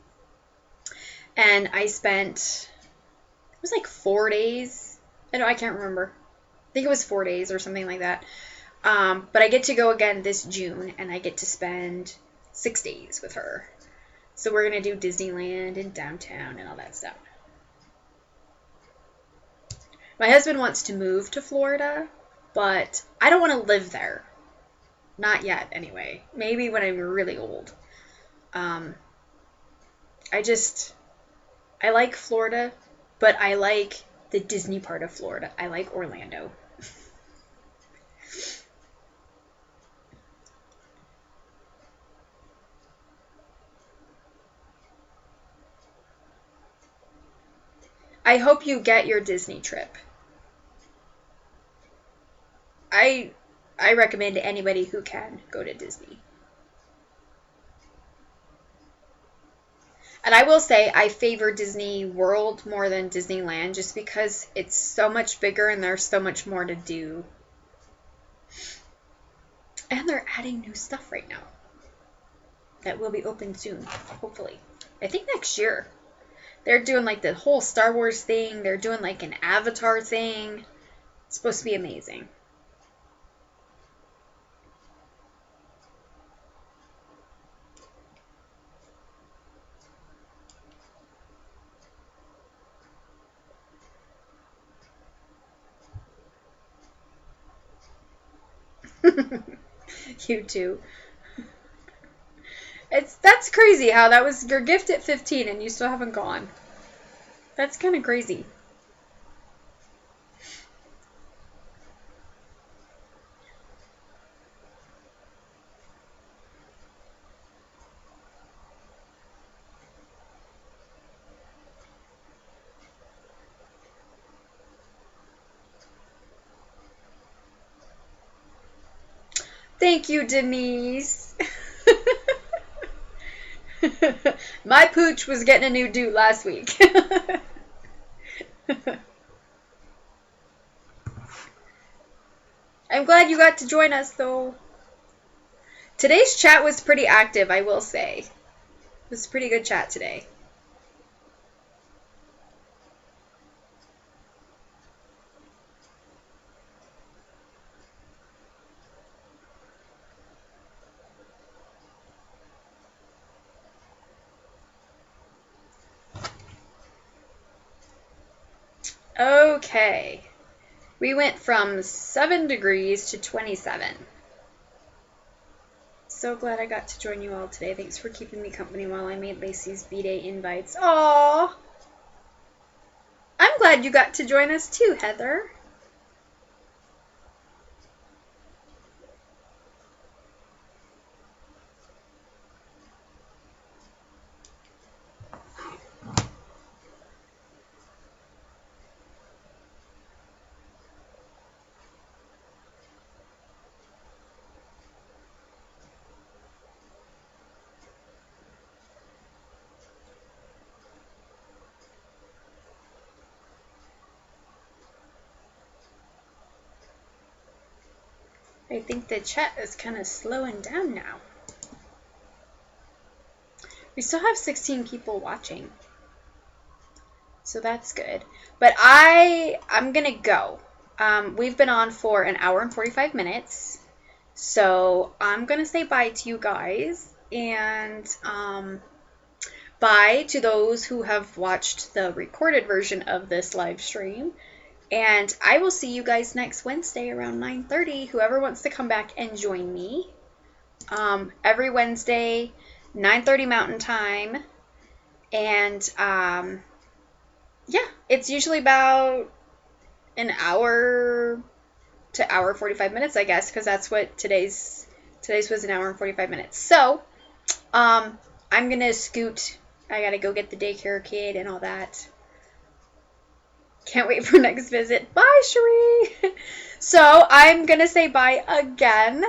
and I spent, it was like 4 days. I can't remember. I think it was 4 days or something like that. But I get to go again this June, and I get to spend 6 days with her. So we're going to do Disneyland and downtown and all that stuff. My husband wants to move to Florida, but I don't want to live there. Not yet, anyway. Maybe when I'm really old. I like Florida, but I like the Disney part of Florida. I like Orlando. I hope you get your Disney trip. I recommend to anybody who can go to Disney. And I will say I favor Disney World more than Disneyland just because it's so much bigger and there's so much more to do. And they're adding new stuff right now that will be open soon, hopefully. I think next year. They're doing like the whole Star Wars thing. They're doing like an Avatar thing. It's supposed to be amazing. You too. That's crazy how that was your gift at 15 and you still haven't gone. That's kind of crazy. Thank you, Denise. My pooch was getting a new doot last week. I'm glad you got to join us, though. Today's chat was pretty active, I will say. It was a pretty good chat today. Okay. We went from 7 degrees to 27. So glad I got to join you all today. Thanks for keeping me company while I made Lacey's B-Day invites. Aww! I'm glad you got to join us too, Heather. I think the chat is kind of slowing down now. We still have 16 people watching. So that's good. But I'm going to go. We've been on for an hour and 45 minutes. So I'm going to say bye to you guys. And bye to those who have watched the recorded version of this live stream. And I will see you guys next Wednesday around 9:30. Whoever wants to come back and join me. Every Wednesday, 9:30 Mountain Time. And yeah, it's usually about an hour to hour 45 minutes, I guess, because that's what today's was, an hour and 45 minutes. So, I'm gonna scoot. I gotta go get the daycare kid and all that. Can't wait for next visit. Bye, Cherie. So I'm gonna say bye again.